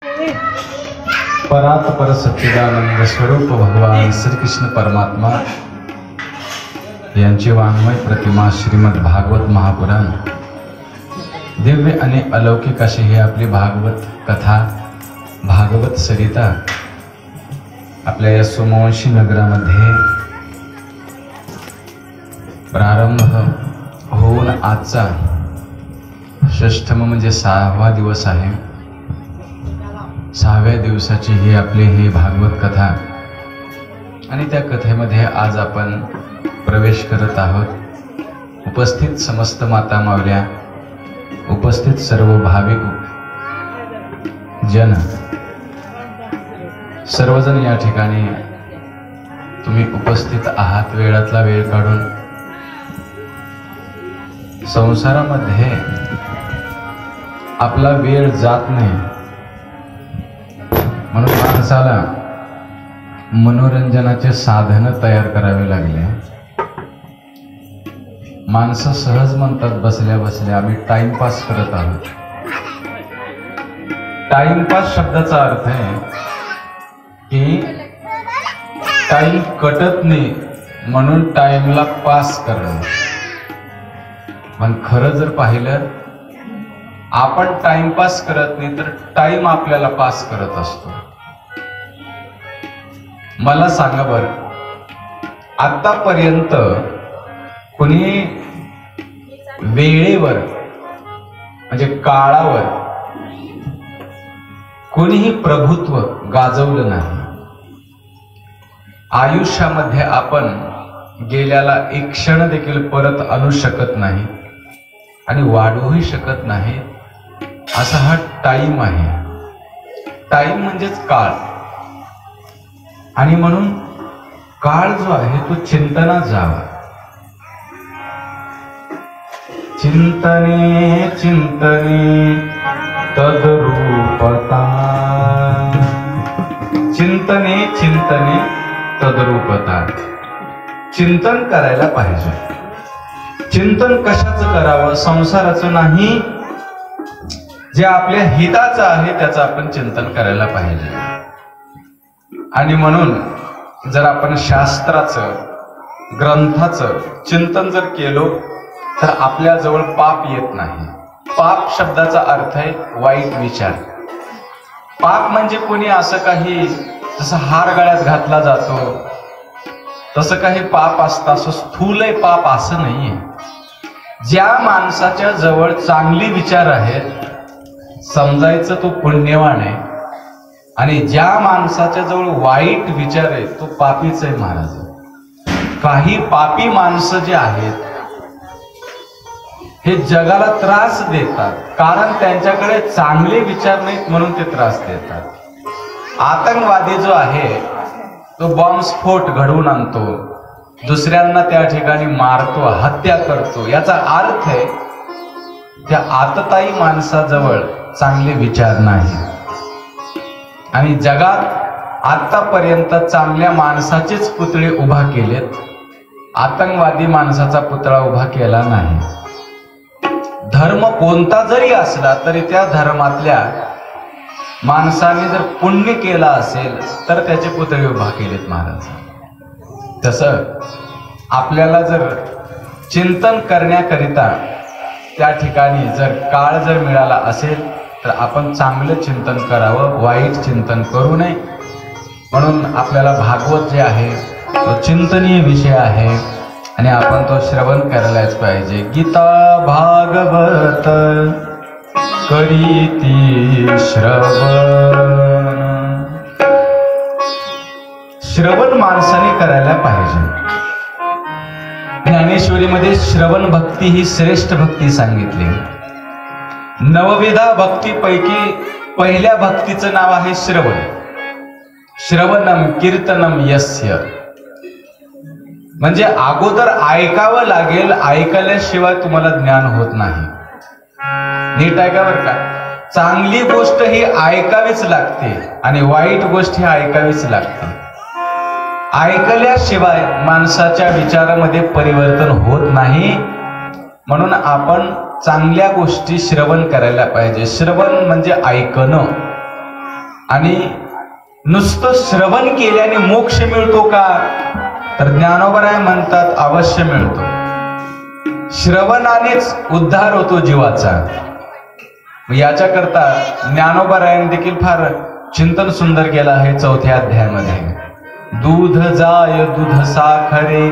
परात पर सच्चिदानंद स्वरूप भगवान श्री कृष्ण परमात्मा यांची वाङ्मय प्रतिमा श्रीमद भागवत महापुराण दिव्य आणि अलौकिक अशी ही आपली भागवत कथा भागवत सरिता आपल्या या सोमवंशी नगरामध्ये प्रारंभ होऊन आजचा षष्ठम म्हणजे 6वा दिवस आहे। 6व्या दिवसाची ही आपली ही भागवत कथा आणि त्या कथेमध्ये आज आपण प्रवेश करत आहोत। उपस्थित समस्त माता मावल्या, उपस्थित सर्व भाविक जन, सर्वजण या ठिकाणी तुम्ही उपस्थित आहात। वेळातला वेळ काढून संसारामध्ये आपला वेळ जात नाही म्हणून माणसाला मनोरंजनाचे साधन तयार करावे लागले। माणसं सहज म्हणतात बसल्या बसल्या आम्ही टाइमपास करत आहोत। टाइमपास शब्दाचा अर्थ आहे की टाइम कटत नाही म्हणून टाइमला पास करणं। पण खरं जर पाहिलं आपण टाइमपास करत नाही तर टाइम आपल्याला पास करत असतो। मला सांगा बर, आतापर्यंत कोणी वेळेवर म्हणजे काळावर कोणीही प्रभुत्व गाजवलं नाही। आयुष्यामध्ये आपण गेल्याला एक क्षण देखील परत आणू शकत नाही आणि वाढवूही शकत नाही। असा हा टाइम आहे। टाइम म्हणजेच काळ, आणि म्हणून काळ जो आहे तो चिंतना जावा। चिंतने चिंतने तद्रूपता, चिंतने चिंतने तद्रूपता। चिंतन करायला पाहिजे। चिंतन कशाचं करावं? संसाराचं नाही, जे आपल्या हिताचं आहे त्याचं आपण चिंतन करायला पाहिजे। आणि म्हणून जर आपण शास्त्राचं ग्रंथाचं चिंतन जर केलो तर आपल्या जवळ पाप येत नाही। पाप शब्दाचा अर्थ आहे वाईट विचार। पाप म्हणजे कोणी असं काही जसं हार गळ्यात घातला जातो तसं काही पाप असतं, असं स्थूल पाप असं नाहीये। ज्या माणसाच्या जवळ चांगली विचार आहेत समजायचं तो पुण्यवान आहे, आणि ज्या माणसाच्या जवळ वाईट विचार आहेत तो पापीच आहे महाराज। काही पापी माणसं जे आहेत हे जगाला त्रास देतात कारण त्यांच्याकडे चांगले विचार नाहीत म्हणून ते त्रास देतात। आतंकवादी जो आहे तो बॉम्बस्फोट घडवून आणतो, दुसऱ्यांना त्या ठिकाणी मारतो, हत्या करतो। याचा अर्थ आहे त्या आतताई माणसाजवळ चांगले विचार नाही। आणि जगात आतापर्यंत चांगल्या माणसाचेच पुतळे उभा केलेत, आतंकवादी माणसाचा पुतळा उभा केला नाही। धर्म कोणता जरी असला तरी त्या धर्मातल्या माणसाने जर पुण्य केला असेल तर त्याचे पुतळे उभा केलेत महाराज। तसं आपल्याला जर चिंतन करण्याकरिता त्या ठिकाणी जर काळ जर मिळाला असेल तर आपण चांगलं चिंतन करावं, वाईट चिंतन करू नये। म्हणून आपल्याला भागवत जे आहे तो चिंतनीय विषय आहे आणि आपण तो श्रवण करायलाच पाहिजे। गीता भागवत करीती श्रवण, श्रवण माणसाने करायला पाहिजे। ज्ञानेश्वरीमध्ये श्रवण भक्ती ही श्रेष्ठ भक्ती सांगितली। नवविधा भक्तीपैकी पहिल्या भक्तीचं नाव आहे श्रवण। श्रवणम कीर्तनम यस्य, म्हणजे अगोदर ऐकावं लागेल, ऐकल्याशिवाय तुम्हाला ज्ञान होत नाही। नीट ऐका बरं का, चांगली गोष्ट ही ऐकावीच लागते आणि वाईट गोष्ट ही ऐकावीच लागते। ऐकल्याशिवाय माणसाच्या विचारामध्ये परिवर्तन होत नाही। म्हणून आपण चांगल्या गोष्टी श्रवण करायला पाहिजे। श्रवण म्हणजे ऐकणं, आणि नुसतं श्रवण केल्याने मोक्ष मिळतो का? तर ज्ञानोबराय म्हणतात अवश्य मिळतो. श्रवणानेच उद्धार होतो जीवाचा. याच्याकरता ज्ञानोबरायांनी देखील फार चिंतन सुंदर केलं आहे 4थ्या अध्यायामध्ये. दूध जाय दूध साखरे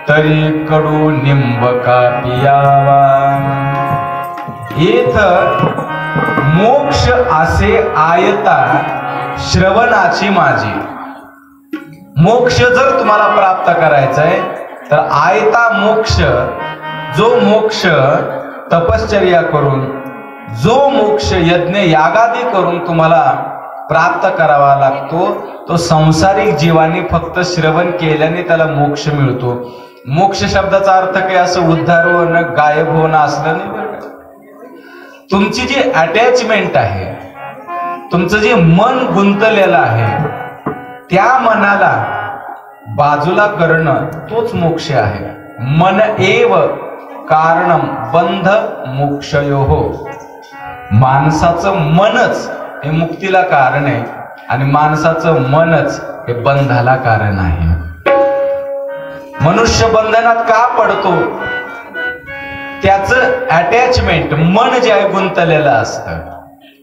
तरी कडू निंबका पियावा. येथ मोक्ष असे आयता श्रवणाची माझी. मोक्ष जर तुम्हाला प्राप्त करायचा आहे तर आयता मोक्ष, जो मोक्ष तपश्चर्या करून, जो मोक्ष यज्ञ यागादी करून तुम्हाला प्राप्त करावा लागतो, तो संसारिक जीवाने फक्त श्रवण केल्याने त्याला मोक्ष मिळतो. मोक्ष शब्दाचा अर्थ काय असं उद्धार होणं, गायब होणं असलं नाही. तुमची जी अटॅचमेंट आहे, तुमचं जे मन गुंतलेलं आहे, त्या मनाला बाजूला करणं तोच मोक्ष आहे. मन एव कारणम बंध मोक्षयोः. माणसाचं मनच हे मुक्तीला कारण आहे आणि माणसाचं मनच हे बंधाला कारण आहे. मनुष्य बंधनात का पडतो? त्याचं अटॅचमेंट मन जे आहे गुंतलेलं असतं.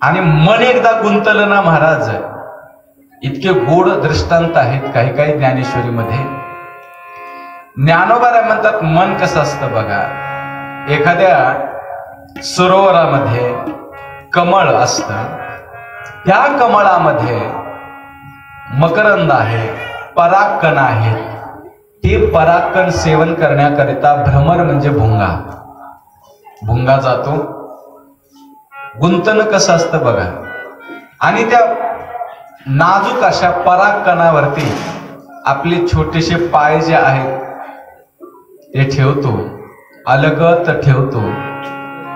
आणि मन एकदा गुंतलं ना महाराज, इतके गोड दृष्टांत आहेत काही काही ज्ञानेश्वरीमध्ये. ज्ञानोबा म्हणतात मन कसं असतं बघा. एखाद्या सरोवरामध्ये कमळ असतं, त्या कमळामध्ये मकरंद आहे, परागकण आहे. ते परागकण सेवन करण्याकरिता भ्रमर म्हणजे भुंगा जातो. गुंतन कसं असतं बघा. आणि त्या नाजूक अशा परागकणावरती आपले छोटेसे पाय जे आहेत ते ठेवतो, अलगत ठेवतो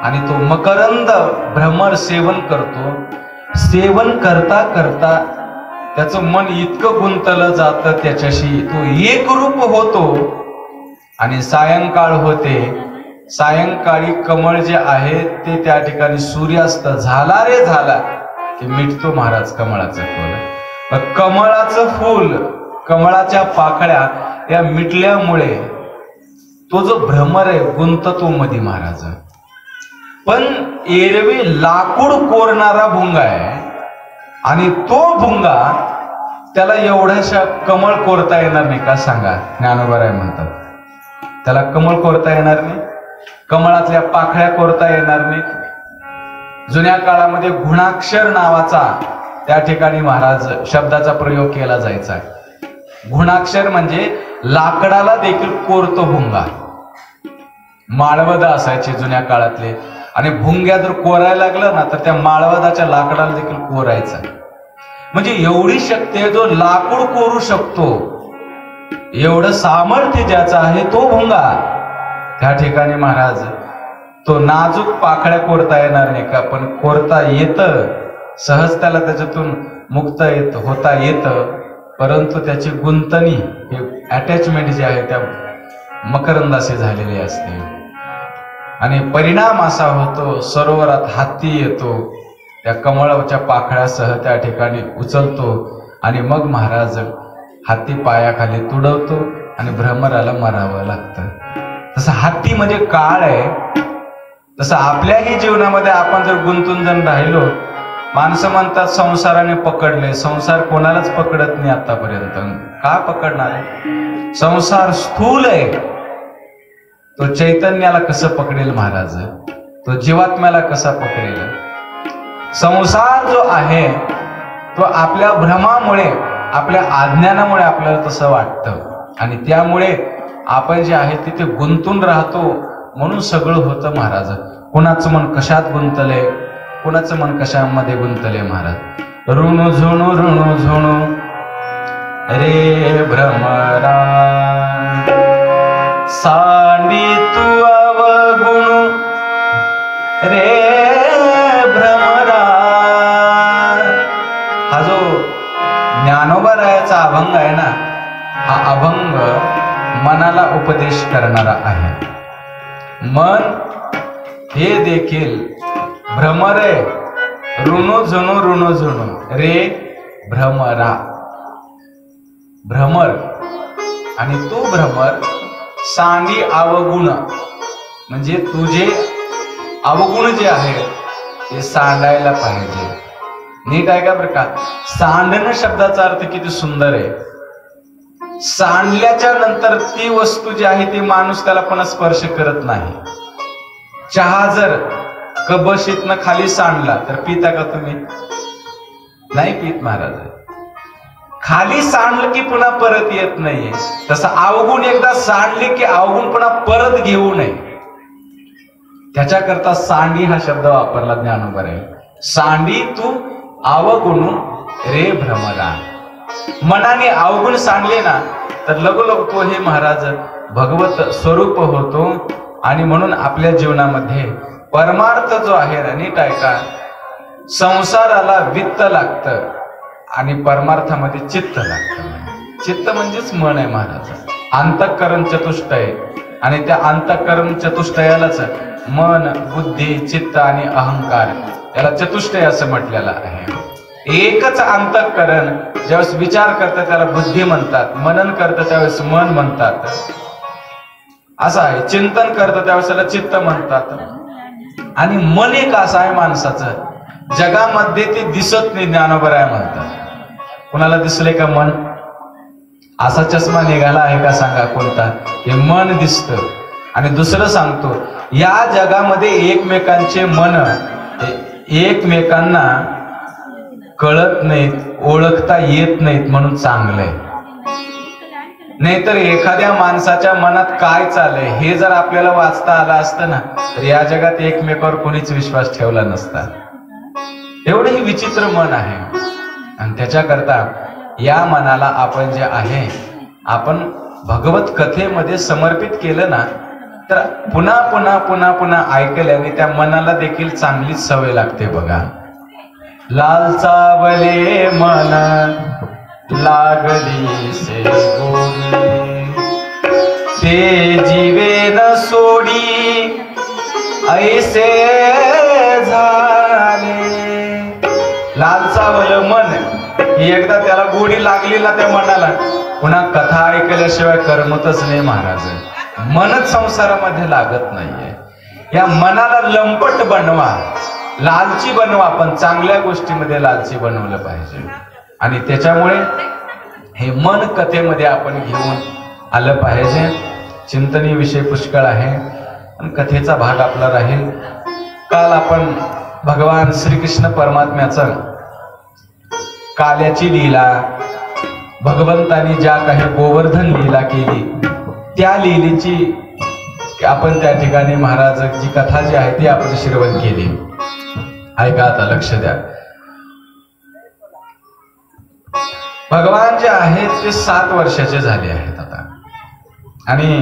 आणि तो मकरंद भ्रमर सेवन करतो. सेवन करता करता त्याचं मन इतकं गुंतलं जातं त्याच्याशी, तो एकरूप होतो. आणि सायंकाळ होते, सायंकाळी कमळ जे आहे ते त्या ठिकाणी सूर्यास्त झाला रे झाला की मिटतो महाराज कमळाचं फूल. कमळाचं फूल, कमळाच्या पाकळ्या या मिटल्यामुळे तो जो भ्रमर आहे गुंततो मध्ये महाराज. पण एरवी लाकूड कोरणारा भुंगा आहे आणि तो भुंगा त्याला एवढ्याशा कमळ कोरता येणार नाही का सांगा? ज्ञानोबराय म्हणतात त्याला कमळ कोरता येणार नाही, कमळातल्या पाकळ्या कोरता येणार नाहीत. जुन्या काळामध्ये गुणाक्षर नावाचा त्या ठिकाणी महाराज शब्दाचा प्रयोग केला जायचा. गुणाक्षर म्हणजे लाकडाला देखील कोरतो भुंगा. माळवद असायचे जुन्या काळातले, आणि भुंग्या जर कोरायला लागलं ना तर त्या माळवदाच्या लाकडाला देखील कोरायचा. म्हणजे एवढी शक्ती आहे, जो लाकूड कोरू शकतो, एवढं सामर्थ्य ज्याचा आहे तो भुंगा. त्या ठिकाणी महाराज तो नाजूक पाकळ्या कोरता येणार नाही का, पण कोरता येतं सहज, त्याला त्याच्यातून मुक्त होता येतं. परंतु त्याची गुंतणी, हे अटॅचमेंट जे आहे त्या मकरंदाशी झालेली असते. आणि परिणाम असा होतो, सरोवरात हत्ती येतो, त्या कमळाच्या पाकळ्यासह त्या ठिकाणी उचलतो आणि मग महाराज हत्ती पायाखाली तुडवतो आणि भ्रमराला मरावं लागतं. तसं हत्ती म्हणजे काळ आहे, तसं आपल्याही जीवनामध्ये आपण जर गुंतून जण राहिलो. माणसं म्हणतात संसाराने पकडले, संसार कोणालाच पकडत नाही आतापर्यंत. का पकडणार आहे? संसार स्थूल आहे, तो चैतन्याला कसं पकडेल महाराज? तो जीवात्म्याला कसा पकडेल? संसार जो आहे तो आपल्या भ्रमामुळे, आपल्या अज्ञानामुळे आपल्याला तसं वाटतं आणि त्यामुळे आपण जे आहे तिथे गुंतून राहतो. म्हणून सगळं होतं महाराज. कुणाचं मन कशात गुंतले, कुणाचं मन कशामध्ये गुंतले महाराज. ऋणू झुणू ऋणू झुणू रे भ्रमरा, सांडी तू अवगुणू रे भ्रमरा. हा जो ज्ञानोबरायाचा अभंग आहे ना, हा अभंग मनाला उपदेश करणारा आहे. मन हे देखील भ्रमर आहे. ऋणू झुणू रे भ्रमरा, भ्रमर. आणि तो भ्रमर सांडी अवगुण, म्हणजे तुझे अवगुण जे आहे ते सांडायला पाहिजे. नीट आहे का बरं का? सांडणं शब्दाचा अर्थ किती सुंदर आहे. सांडल्याच्या नंतर ती वस्तू जी आहे ती माणूस त्याला पण स्पर्श करत नाही. चहा जर कबशीतनं खाली सांडला तर पिता का तुम्ही? नाही पित महाराज. खाली सांडलं की पुन्हा परत येत नाहीये. तसं अवगुण एकदा सांडले की अवगुण पुन्हा परत घेऊ नये. त्याच्याकरता सांडी हा शब्द वापरला ज्ञानोबा. सांडी तू अवगुण रे भ्रमरा. मनाने अवगुण सांडले ना तर लगोलग तो हे महाराज भगवत स्वरूप होतो. आणि म्हणून आपल्या जीवनामध्ये परमार्थ जो आहे, नीट ऐका, संसाराला वित्त लागतं आणि परमार्थामध्ये चित्त लागतं. चित्त म्हणजेच मन आहे महाराज. अंतःकरण चतुष्टय, आणि त्या अंतःकरण चतुष्टयालाच मन, बुद्धी, चित्त आणि अहंकार याला चतुष्टय असं म्हटलेलं आहे. एकच अंतःकरण ज्यावेळेस विचार करतं त्याला बुद्धी म्हणतात, मनन करतं त्यावेळेस मन म्हणतात, असं आहे. चिंतन करतं त्यावेळेस त्याला चित्त म्हणतात. आणि मन एक असं आहे माणसाचं, जगामध्ये ते दिसत नाही, ज्ञानोबा म्हणतात. कुणाला दिसले का मन? असा चष्मा निघाला आहे का सांगा कोणता? हे मन दिसतं. आणि दुसरं सांगतो, या जगामध्ये एकमेकांचे मन एकमेकांना कळत नाहीत, ओळखता येत नाहीत म्हणून चांगलंय. नाहीतर एखाद्या माणसाच्या मनात काय चाललंय हे जर आपल्याला वाचता आलं असतं ना तर या जगात एकमेकावर कोणीच विश्वास ठेवला नसता. एवढं ही विचित्र मन आहे. आणि त्याच्याकरता या मनाला आपण जे आहे आपण भगवत कथेमध्ये समर्पित केलं ना तर पुन्हा पुन्हा पुन्हा पुन्हा ऐकल्याने त्या मनाला देखील चांगलीच सवय लागते. बघा, लालचावले मन लागली से गोडी, ते जीवे न सोडी ऐसे झाले. लालचावलं मन, ही एकदा त्याला गोडी लागली ना त्या मनाला पुन्हा कथा ऐकल्याशिवाय करमतच नाही महाराज. मनच संसारामध्ये लागत नाहीये. या मनाला लंपट बनवा, लालची बनवा, पण चांगल्या गोष्टीमध्ये लालची बनवलं पाहिजे. आणि त्याच्यामुळे हे मन कथेमध्ये आपण घेऊन आलं पाहिजे. चिंतनीय विषय पुष्कळ आहे पण कथेचा भाग आपला राहील. काल आपण भगवान श्रीकृष्ण परमात्म्याचं काल्याची लीला, भगवंतानी ज्या काही गोवर्धन लीला केली त्या लीलेची आपण त्या ठिकाणी महाराज जी कथा जी आहे ती आपण श्रवण केली. ऐका आता, लक्ष द्या. भगवान जे आहेत ते 7 वर्षाचे झाले आहेत आता. आणि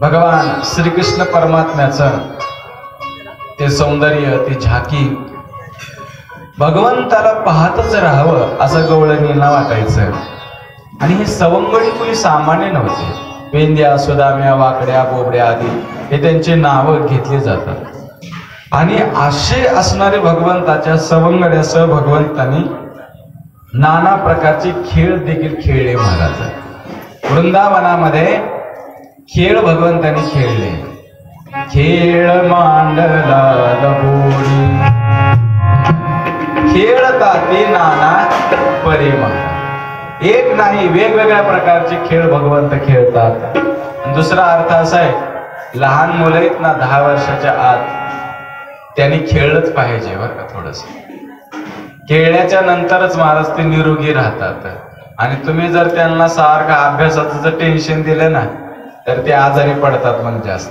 भगवान श्रीकृष्ण परमात्म्याचं ते सौंदर्य, ती झाकी भगवंताला पाहतच राहावं असं गवळणींना वाटायचं. आणि हे सवंगडी कोणी सामान्य नव्हते. वेंद्या, सुदाम्या, वाकड्या, बोबड्या आदी हे त्यांचे नावं घेतली जातात. आणि असे असणारे भगवंताच्या सवंगड्यासह भगवंतांनी नाना प्रकारचे खेळ देखील खेळले महाराज. वृंदावनामध्ये खेळ भगवंतांनी खेळले. खेळ मांडला लबोडी, खेळता ते नाना परेमा. एक नाही, वेगवेगळ्या प्रकारचे खेळ भगवंत खेळतात. दुसरा अर्थ असा आहे, लहान मुलं आहेत ना 10 वर्षाच्या आत त्यांनी खेळलंच पाहिजे बरं का. थोडस खेळण्याच्या नंतरच महाराज ते निरोगी राहतात. आणि तुम्ही जर त्यांना सारखं अभ्यासाचं जर टेन्शन दिलं ना तर ते आजारी पडतात मग जास्त.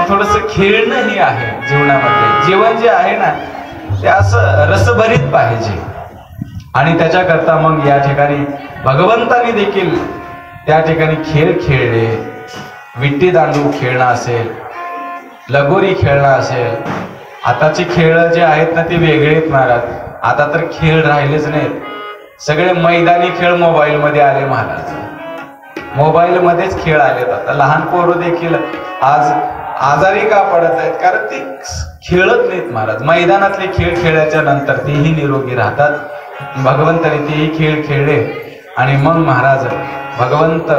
थोडस खेळणं ही आहे जीवनामध्ये. जीवन जे आहे ना ते असं रसभरीत पाहिजे. आणि त्याच्याकरता मग या ठिकाणी भगवंतांनी देखील त्या ठिकाणी खेळ खेळले. विट्टी दांडू खेळणं असेल, लगोरी खेळणं असेल. आताची खेळ जे आहेत ना ते वेगळे आहेत महाराज. आता तर खेळ राहिलेच नाहीत. सगळे मैदानी खेळ मोबाईल मध्ये आले महाराज. मोबाईल मध्येच खेळ आलेत. आता लहान पोरं देखील आज आजारी का पडत आहेत? कारण ते खेळत नाहीत महाराज. मैदानातले खेळ खेळल्याच्या नंतर तेही निरोगी राहतात. भगवंताने तेही खेळ खेळले आणि मग महाराज भगवंत,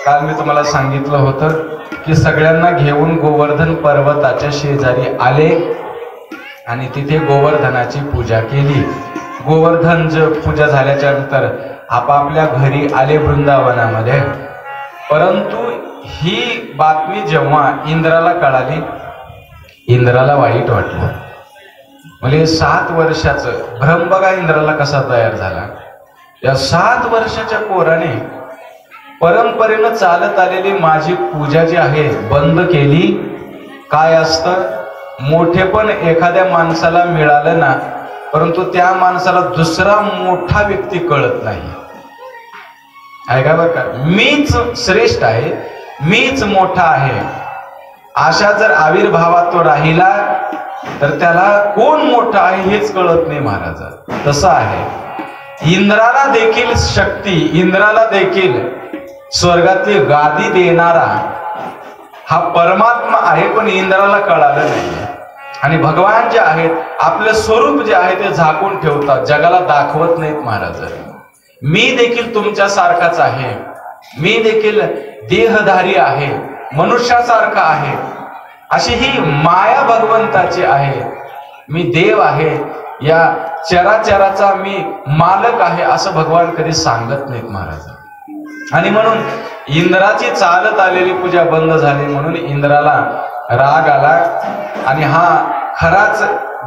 काल मी तुम्हाला सांगितलं होतं की सगळ्यांना घेऊन गोवर्धन पर्वताच्या शेजारी आले आणि तिथे गोवर्धनाची पूजा केली. गोवर्धन पूजा झाल्याच्या नंतर आपापल्या घरी आले वृंदावनामध्ये. परंतु ही बातमी जेव्हा इंद्राला कळाली, इंद्राला वाईट वाटलं. म्हणजे 7 वर्षाचं भ्रम बघा इंद्राला कसा तयार झाला. या 7 वर्षाच्या पोराने परंपरेनं चालत आलेली माझी पूजा जी आहे बंद केली. काय असतं, मोठेपण एखाद्या माणसाला मिळालं ना, परंतु त्या माणसाला दुसरा मोठा व्यक्ती कळत नाही. ऐका बरं का, मीच श्रेष्ठ आहे, मीच मोठा आहे, अशा जर आविर्भावात तो राहिला तर त्याला कोण मोठा आहे हेच कळत नाही महाराजा. तसं आहे इंद्राला देखील शक्ती, इंद्राला देखील स्वर्गातली गादी देणारा हा परमात्मा आहे, पण इंद्राला कळालं नाही. आणि भगवान जे आहेत आपलं स्वरूप जे आहे ते झाकून ठेवतात, जगाला दाखवत नाहीत महाराज. मी देखील तुमच्या सारखाच आहे, मी देखील देहधारी आहे, मनुष्यासारखा आहे, अशी ही माया भगवंताची आहे. मी देव आहे, या चराचराचा मी मालक आहे असं भगवान कधी सांगत नाहीत महाराज. आणि म्हणून इंद्राची चालत आलेली पूजा बंद झाली म्हणून इंद्राला राग आला. आणि हा खराच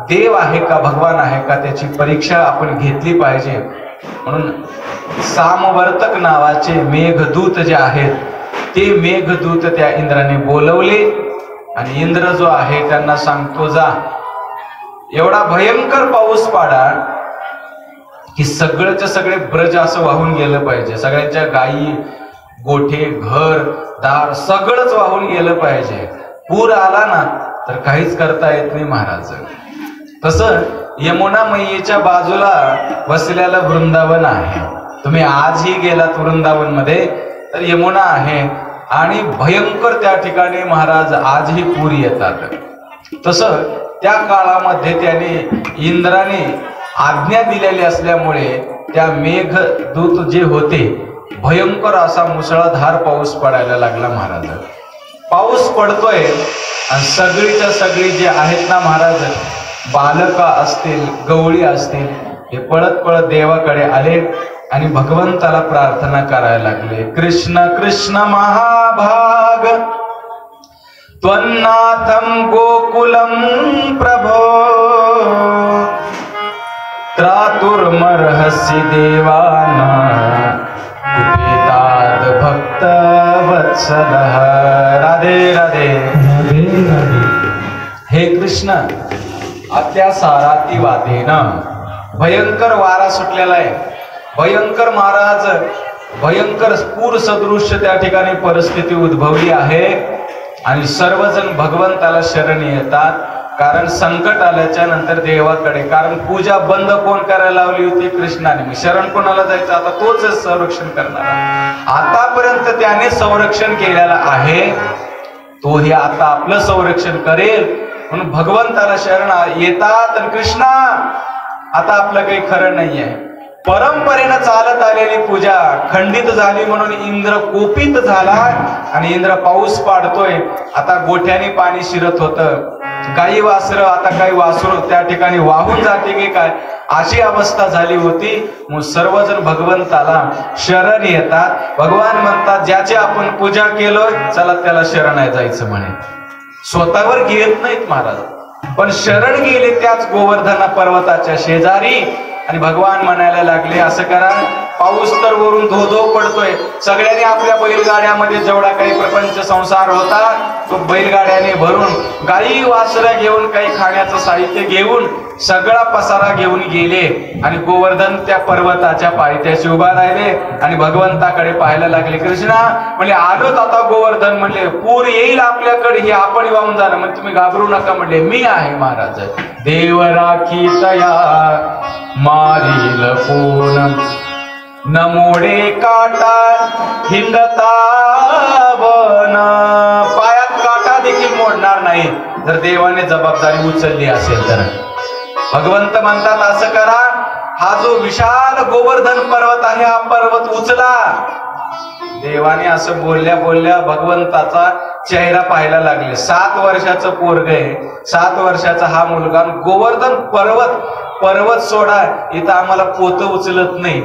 देव आहे का भगवान आहे का त्याची परीक्षा आपण घेतली पाहिजे. म्हणून सामवर्तक नावाचे मेघदूत जे आहेत ते मेघदूत त्या इंद्राने बोलवले आणि इंद्र जो आहे त्यांना सांगतो, जा एवढा भयंकर पाऊस पाडा की सगळंच्या सगळे ब्रज असं वाहून गेलं पाहिजे, सगळ्यांच्या गायी गोठे घर दार सगळंच वाहून गेलं पाहिजे. पूर आला ना तर काहीच करता येत नाही महाराज. तसं यमुना मैयेच्या बाजूला वसलेलं वृंदावन आहे. तुम्ही आजही गेलात वृंदावन मध्ये तर यमुना आहे आणि भयंकर त्या ठिकाणी महाराज आजही पूर येतात. तसं त्या काळामध्ये त्याने इंद्राने आज्ञा दिलेली असल्यामुळे त्या मेघदूत जे होते भयंकर असा मुसळधार पाऊस पडायला लागला महाराज. पाऊस पडतोय आणि सगळीच्या सगळी जे आहेत ना महाराज, बालका असतील गवळी असतील, हे पळत पळत देवाकडे आले आणि भगवंताला प्रार्थना करायला लागले. कृष्ण कृष्ण महाभाग त्वन्नाथं गोकुलम प्रभो त्रातुर्मर्हसि देवाना कुपिताद भक्त वत्सलः. राधे राधे राधे राधे. हे कृष्ण, अत्यासाराती वादेनं भयंकर वारा सुटलेला आहे. भयंकर महाराज, भयंकर पूर सदृश्य त्या ठिकाणी परिस्थिती उद्भवली आहे आणि सर्वजण भगवंताला शरण येतात. कारण संकट आल्याच्या नंतर देवाकडे, कारण पूजा बंद कोण करायला लावली होती? कृष्णाने. मग शरण कोणाला जायचं? आता तोच संरक्षण करणारा. आतापर्यंत त्याने संरक्षण केलेलं आहे, तो हे आता आपलं संरक्षण करेल म्हणून भगवंताला शरण येतात. कृष्णा, आता आपलं काही खरं नाहीये. परंपरेनं चालत आलेली पूजा खंडित झाली म्हणून इंद्र कोपित झाला आणि इंद्र पाऊस पाडतोय. आता गोठ्याने पाणी शिरत होतं, गाई वासरं आता काही वासरू त्या ठिकाणी वाहून जाते की काय अशी अवस्था झाली होती. मग सर्वजण भगवंताला शरण येतात. भगवान म्हणतात, ज्याची आपण पूजा केलोय चला त्याला शरण आहे जायचं म्हणे. स्वतःवर घेत नाहीत महाराज, पण शरण गेले त्याच गोवर्धना पर्वताच्या शेजारी. आणि भगवान म्हणायला लागले, असं करा, पाऊस तर वरून धो धो पडतोय, सगळ्यांनी आपल्या बैलगाड्यामध्ये जेवढा काही प्रपंच संसार होता तो बैलगाड्याने भरून गाई वासरं घेऊन काही खाण्याचं साहित्य घेऊन सगळा पसारा घेऊन गेले आणि गोवर्धन त्या पर्वताच्या पायथ्याशी उभा राहिले आणि भगवंताकडे पाहायला लागले. कृष्णा म्हणजे आलोत आता. गोवर्धन म्हणले, पूर येईल आपल्याकडे, हे आपण वाहून जाणं, म्हणजे तुम्ही घाबरू नका. म्हणले, मी आहे महाराज. देव राखी तया मारील कोण, न मोडे काटा हिंडता वन. पायात काटा देखील मोडणार नाही जर देवाने जबाबदारी उचलली असेल तर. भगवंत म्हणतात, असं करा, हा जो विशाल गोवर्धन पर्वत आहे हा पर्वत उचला. देवाने असं बोलल्या बोलल्या भगवंताचा चेहरा पाहायला लागले. 7 वर्षाचं पोरग आहे, 7 वर्षाचा हा मुलगा, गोवर्धन पर्वत सोडा, इथं आम्हाला पोत उचलत नाही.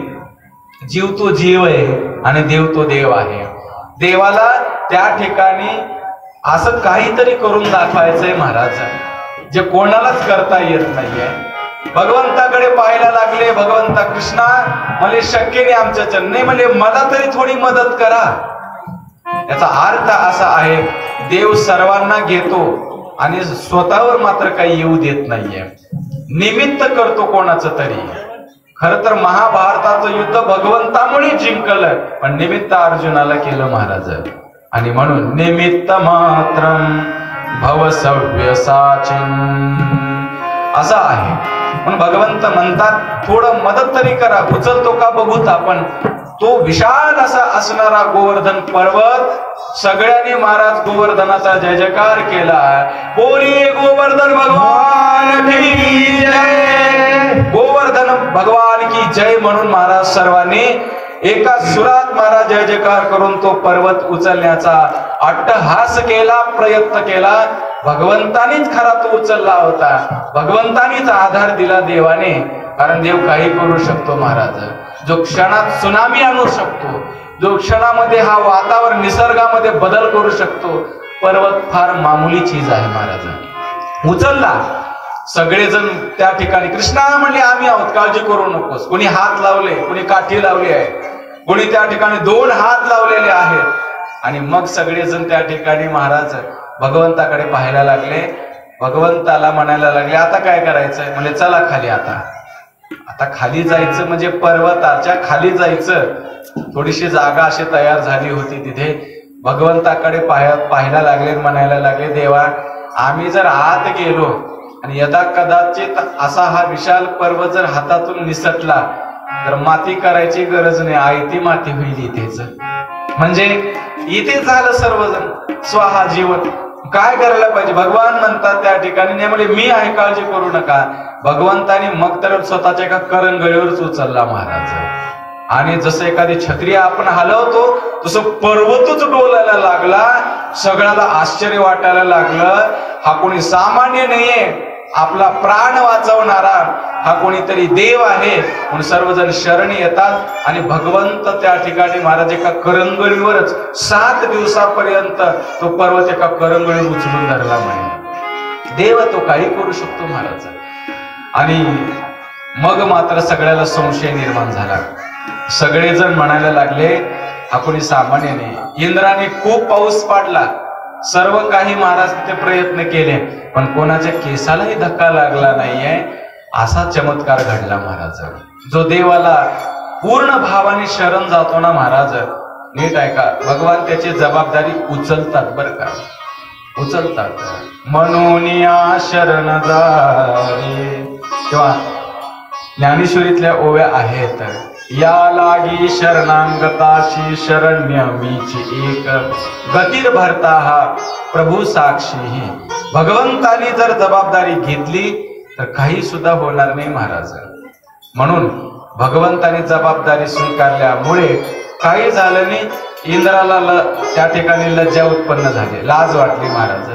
जीव तो जीव आहे आणि देव तो देव आहे. देवाला त्या ठिकाणी असं काहीतरी करून दाखवायचंय महाराज, जे कोणालाच करता येत नाहीये. भगवंताकडे पाहायला लागले. भगवंता कृष्णा मला शक्य नाही आमच्या नाही, म्हणजे मला तरी थोडी मदत करा. याचा अर्थ असा आहे, देव सर्वांना घेतो आणि स्वतःवर मात्र काही येऊ देत नाहीये. निमित्त करतो कोणाचं तरी. खर तर महाभारताचं युद्ध भगवंतामुळे जिंकलं, पण निमित्त अर्जुनाला केलं महाराज. आणि म्हणून निमित्त मात्रम भव सव्यसाचिन असं आहे. पण भगवंत म्हणतात थोडं मदत तरी करा, उचलतो का बघूत आपण. तो विशाल असा असणारा गोवर्धन पर्वत, सगळ्यांनी महाराज गोवर्धनाचा जय जयकार केला. बोली गोवर्धन भगवान की जय, गोवर्धन भगवान की जय म्हणून महाराज सर्वांनी एका सुरात महाराज जय जयकार करून तो पर्वत उचलण्याचा अट्टहास केला, प्रयत्न केला. भगवंतानीच खरा तो उचलला होता, भगवंतानीच आधार दिला देवाने. कारण देव काही करू शकतो महाराज. जो क्षणात सुनामी आणू शकतो, जो क्षणामध्ये हा वातावरण निसर्गामध्ये बदल करू शकतो, पर्वत फार मामूली चीज आहे महाराज. उचलला. सगळेजण त्या ठिकाणी कृष्णा म्हणले आम्ही आहोत, काळजी करू नकोस. कोणी हात लावले, कोणी काठी लावली आहे, कोणी त्या ठिकाणी 2 हात लावलेले आहेत. आणि मग सगळेजण त्या ठिकाणी महाराज भगवंताकडे पाहायला लागले. भगवंताला म्हणायला लागले आता काय करायचंय. म्हणजे चला खाली. आता खाली जायचं म्हणजे पर्वताच्या खाली जायचं. थोडीशी जागा अशी तयार झाली होती तिथे. भगवंताकडे पाहायला लागले, म्हणायला लागले देवा आम्ही जर आत गेलो आणि यदा कदाचित असा हा विशाल पर्वत जर हातातून निसटला तर माती करायची गरज नाही, आयती माती होईल इथेच. म्हणजे इथे झालं सर्वजण स्वाहा जीवन. काय करायला पाहिजे. भगवान म्हणतात त्या ठिकाणी नेमले मी आहे, काळजी करू नका. भगवंताने मग तर स्वतःच्या एका करंगळीवरच उचलला महाराज. आणि जसं एखादी छत्री आपण हलवतो तसं पर्वतच डोलायला लागला. सगळ्याला आश्चर्य वाटायला लागलं. हा कोणी सामान्य नाहीये, आपला प्राण वाचवणारा हा कोणीतरी देव आहे. म्हणून सर्वजण शरणी येतात आणि भगवंत त्या ठिकाणी महाराज एका करंगळीवरच 7 दिवसापर्यंत तो पर्वत एका करंगळीवर उचलून धरला. म्हणे देव तो काही करू शकतो महाराज. आणि मग मात्र सगळ्याला संशय निर्माण झाला. सगळेजण म्हणायला लागले हा कोणी सामान्य नाही. इंद्राने खूप पाऊस पाडला, सर्व काही महाराज तिथे प्रयत्न केले, पण कोणाच्या केसालाही धक्का लागला नाहीये. असा चमत्कार घडला महाराज. जो देवाला पूर्ण भावाने शरण जातो ना महाराज, नीट ऐका, भगवान त्याची जबाबदारी उचलतात बरं का, उचलतात. म्हणून या शरण जावे. तेव्हा ज्ञानेश्वरीतल्या ओव्या आहेत. या लागी शरणांगताशी शरण्य मीची एक, गतीर भरता हा प्रभू साक्षी. भगवंतानी जर जबाबदारी घेतली तर काही सुद्धा होणार नाही महाराज. म्हणून भगवंतानी जबाबदारी स्वीकारल्यामुळे काही झालं नाही. इंद्राला त्या ठिकाणी लज्जा उत्पन्न झाली, लाज वाटली महाराज.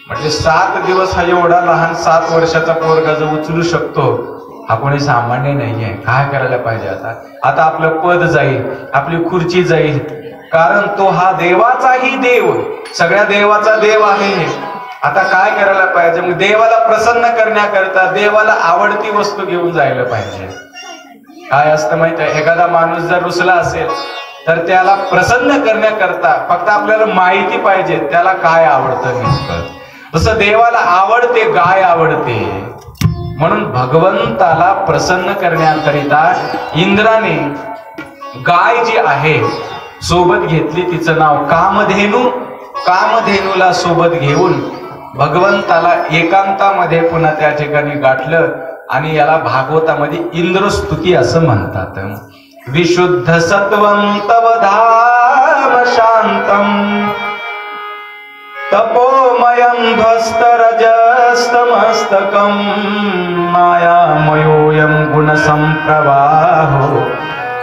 म्हटले 7 दिवस हा एवढा लहान 7 वर्षाचा पोरगा जो उचलू शकतो हा कोणी सामान्य नाहीये. काय करायला पाहिजे आता आपलं पद जाईल, आपली खुर्ची जाईल. कारण तो हा देवाचाही देव, सगळ्या देवाचा देव आहे. आता काय करायला पाहिजे. मग देवाला प्रसन्न करण्याकरता देवाला आवडती वस्तू घेऊन जायला पाहिजे. काय असतं माहिती आहे, एखादा माणूस जर रुसला असेल तर त्याला प्रसन्न करण्याकरता फक्त आपल्याला माहिती पाहिजे त्याला काय आवडतं नेमकं. तसं देवाला आवडते गाय आवडते. म्हणून भगवंताला प्रसन्न करण्याकरिता इंद्राने गाय जी आहे सोबत घेतली, तिचं नाव कामधेनू. कामधेनूला सोबत घेऊन भगवंताला एकांतामध्ये पुन्हा त्या ठिकाणी गाठलं. आणि याला भागवतामध्ये इंद्रस्तुती असं म्हणतात. विशुद्ध सत्वं तव धाम शांतम तपोमयं ध्वस्त रजस त्रस्तमस्तकं मायामयोऽयं गुणसंप्रवाहो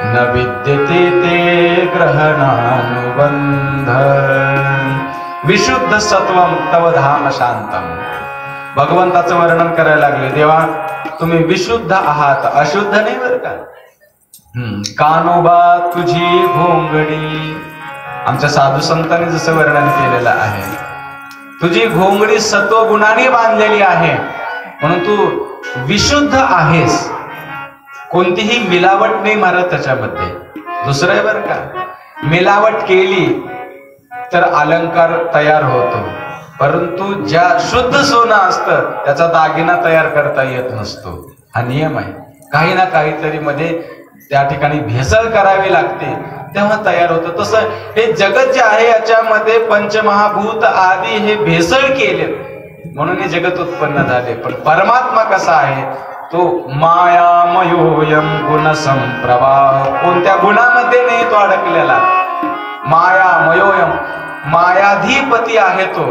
न विद्यते ते ग्रहणानुबंध। विशुद्ध सत्वम तव धाम शांतम। भगवंताचं वर्णन करायला लागले, देवा तुम्ही विशुद्ध आहात, अशुद्ध नाही बरं का। कानोबा तुझी घोंगडी, आमच्या साधू संतांनी जसं वर्णन केलेलं आहे, तुझी घोंगडी सत्वगुणाने बांधलेली आहे म्हणून तू विशुद्ध आहेस, कोणतीही मिलावट नाही मारत त्याच्यामध्ये। दुसरं आहे बरं का, मिलावट केली तर अलंकार तयार होतो, परंतु ज्या शुद्ध सोनं असतं त्याचा दागिना तयार करता येत नसतो, हा नियम आहे। काही ना काहीतरी मध्ये त्या ठिकाणी भेसळ करावी लागते तेव्हा तयार होतं। तसं हे जगत जे आहे याच्यामध्ये पंचमहाभूत आदी हे भेसळ केले म्हणून हे जगत उत्पन्न झाले। पण परमात्मा कसा आहे, तो मायामयोयम गुणसंप्रवाह, कोणत्या गुणामध्ये नाही तो अडकलेला। मायामयोयम, मायाधिपती आहे तो,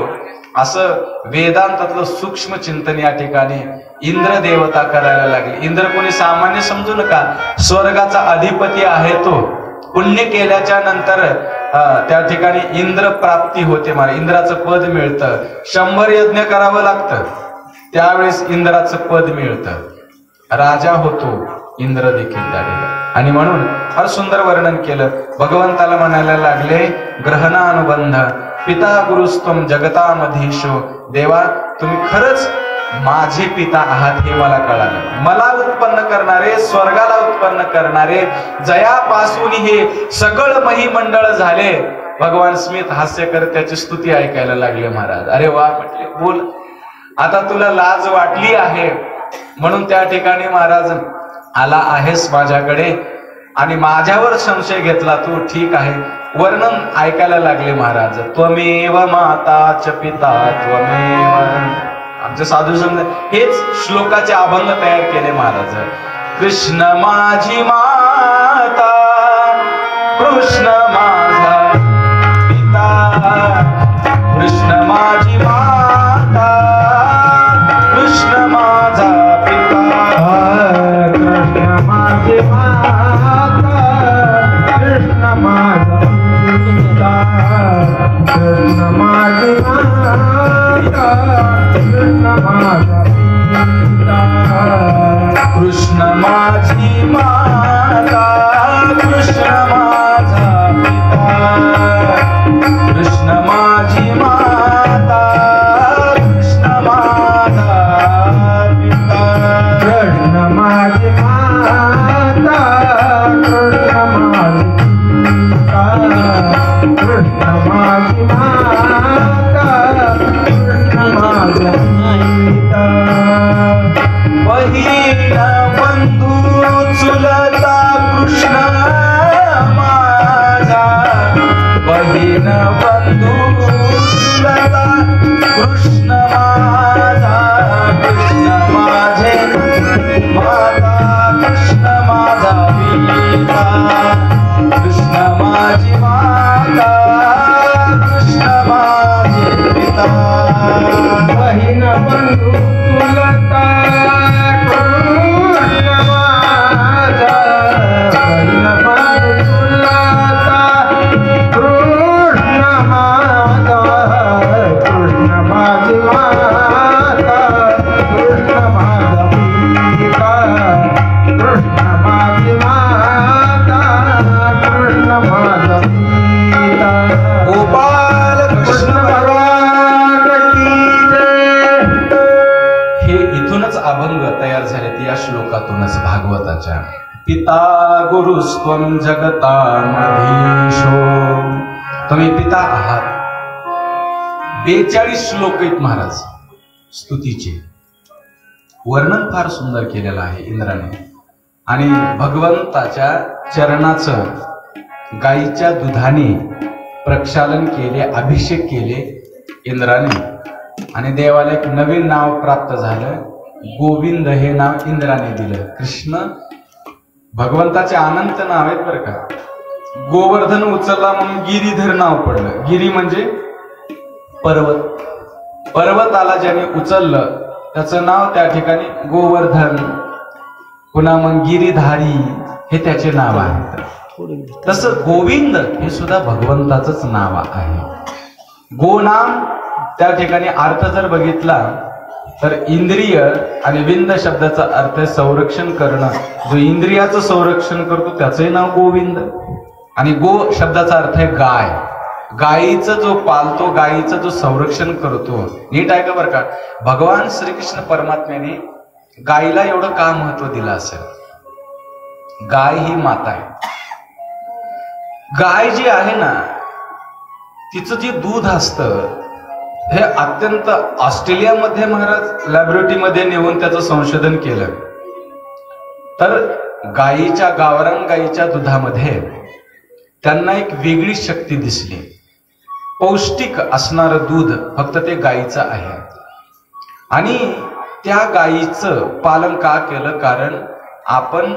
असं वेदांतातलं सूक्ष्म चिंतन या ठिकाणी इंद्र देवता करायला लागले। इंद्र कोणी सामान्य समजू नका, स्वर्गाचा अधिपती आहे तो। पुण्य केल्याच्या नंतर त्या ठिकाणी इंद्र प्राप्ती होते, मला इंद्राचं पद मिळतं। 100 यज्ञ करावं लागतं त्यावेळेस इंद्राचं पद मिळतं, राजा होतो इंद्र देखील त्या ठिकाणी। आणि म्हणून फार सुंदर वर्णन केलं, भगवंताला म्हणायला लागले ग्रहणानुबंध पिता गुरुस्तम जगतामधीशो। देवा तुम्ही खरंच माझे पिता आहात हे मला कळालं, मला उत्पन्न करणारे, स्वर्गाला उत्पन्न करणारे, जयापासून हे सकळ महिमंडळ झाले। भगवान स्मित हास्य करत त्याची स्तुती ऐकायला लागले महाराज। अरे वा म्हटले, बोल आता तुला लाज वाटली आहे म्हणून त्या ठिकाणी महाराज आला आहेस माझ्याकडे आणि माझ्यावर संशय घेतला तू, ठीक आहे। वर्णन ऐकायला लागले महाराज, त्वमेव माता च पिता त्वमेव। आमचे साधू संत हेच श्लोकाचे अभंग तयार केले महाराज। कृष्ण माझी माता, कृष्ण माझा पिता, कृष्ण माझी माता, कृष्ण माझा पिता, कृष्ण माझी माता, कृष्ण माझा पिता, कृष्ण माझी माता, कृष्ण माझा पिता, कृष्ण माझी माता, कृष्ण माझा पिता, कृष्ण माझी माता, कृष्ण माझा पिता, कृष्ण माझी माता, कृष्ण माझी पिता, कृष्ण माझी माता, कृष्ण माझा पिता। बहीण बंधू चुलता कृष्ण माझा, बहीण बंधू चुलता कृष्ण माझा, कृष्ण माझे माता, कृष्ण माझा पिता, कृष्ण माझी माता, कृष्ण माझे पिता। बहीण बंधू चुलता कृष्ण माझा, बहीण बंधू चुलता कृष्ण माझा, कृष्ण माझी माता, कृष्ण माझा पिता, कृष्ण माझी माता, कृष्ण माझा पिता। गोपाल कृष्ण भगवान की जय। हे इथूनच अभंग तयार झाले या श्लोकातूनच भागवताच्या। पिता गुरुस्त्वं जगतामधीशो, तुम्ही पिता आहात। 42 श्लोक आहेत महाराज स्तुतीचे, वर्णन फार सुंदर केलेलं आहे इंद्राने। आणि भगवंताच्या चरणाचं गाईच्या दुधाने प्रक्षालन केले, अभिषेक केले इंद्राने, आणि देवाला एक नवीन नाव प्राप्त झालं, गोविंद हे नाव इंद्राने दिलं। कृष्ण भगवंताचे अनंत नाव आहेत बरं का। गोवर्धन उचलला म्हणून गिरीधर नाव पडलं। गिरी म्हणजे पर्वत, पर्वताला ज्याने उचललं त्याचं नाव त्या ठिकाणी गोवर्धन, पुन्हा मग गिरीधारी हे त्याचे नाव आहे. तसं गोविंद हे सुद्धा भगवंताचंच नाव आहे. गो नाम त्या ठिकाणी अर्थ जर बघितला तर इंद्रिय आणि विंद शब्दाचा अर्थ आहे संरक्षण करणं. जो इंद्रियाचं संरक्षण करतो त्याचंही नाव गोविंद. आणि गो शब्दाचा अर्थ आहे गाय. गायीचं जो पालतो, गायीचं जो संरक्षण करतो. नीट आहे का बरं का? भगवान श्रीकृष्ण परमात्म्याने गायीला एवढं का महत्व दिलं असेल? गाय ही माता आहे. गाय जी आहे ना, तिचं जे दूध असतं हे अत्यंत, ऑस्ट्रेलियामध्ये महाराज लॅबोरेटरीमध्ये नेऊन त्याचं संशोधन केलं तर गायीच्या, गावरान गायीच्या दुधामध्ये त्यांना एक वेगळी शक्ती दिसली. पौष्टिक असणारं दूध फक्त ते गायीचं आहे. आणि त्या गायीचं पालन का केलं? कारण आपण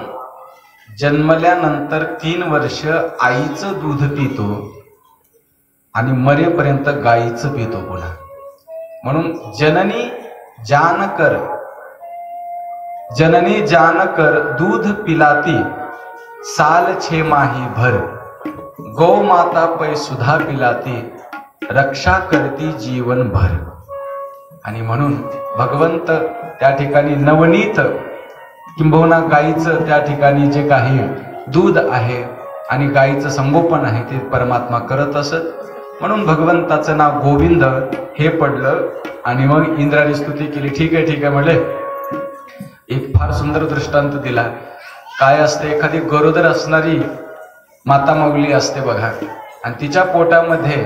जन्मल्यानंतर 3 वर्ष आईचं दूध पितो आणि मरेपर्यंत गायीचं पितो पुन्हा. म्हणून जननी जानकर दूध पिलाती, साल 6 माही भर, गौ माता पै सुधा पिलाती, रक्षा करती जीवन भर. आणि म्हणून भगवंत त्या ठिकाणी नवनीत किंबहुना गायीचं त्या ठिकाणी जे काही दूध आहे आणि गायीचं संगोपन आहे ते परमात्मा करत असत. म्हणून भगवंताचं नाव गोविंद हे पडलं. आणि मग इंद्राने स्तुती केली. ठीक आहे म्हणले. एक फार सुंदर दृष्टांत दिला. काय असते, एखादी गरोदर असणारी माता माऊली असते बघा, आणि तिच्या पोटामध्ये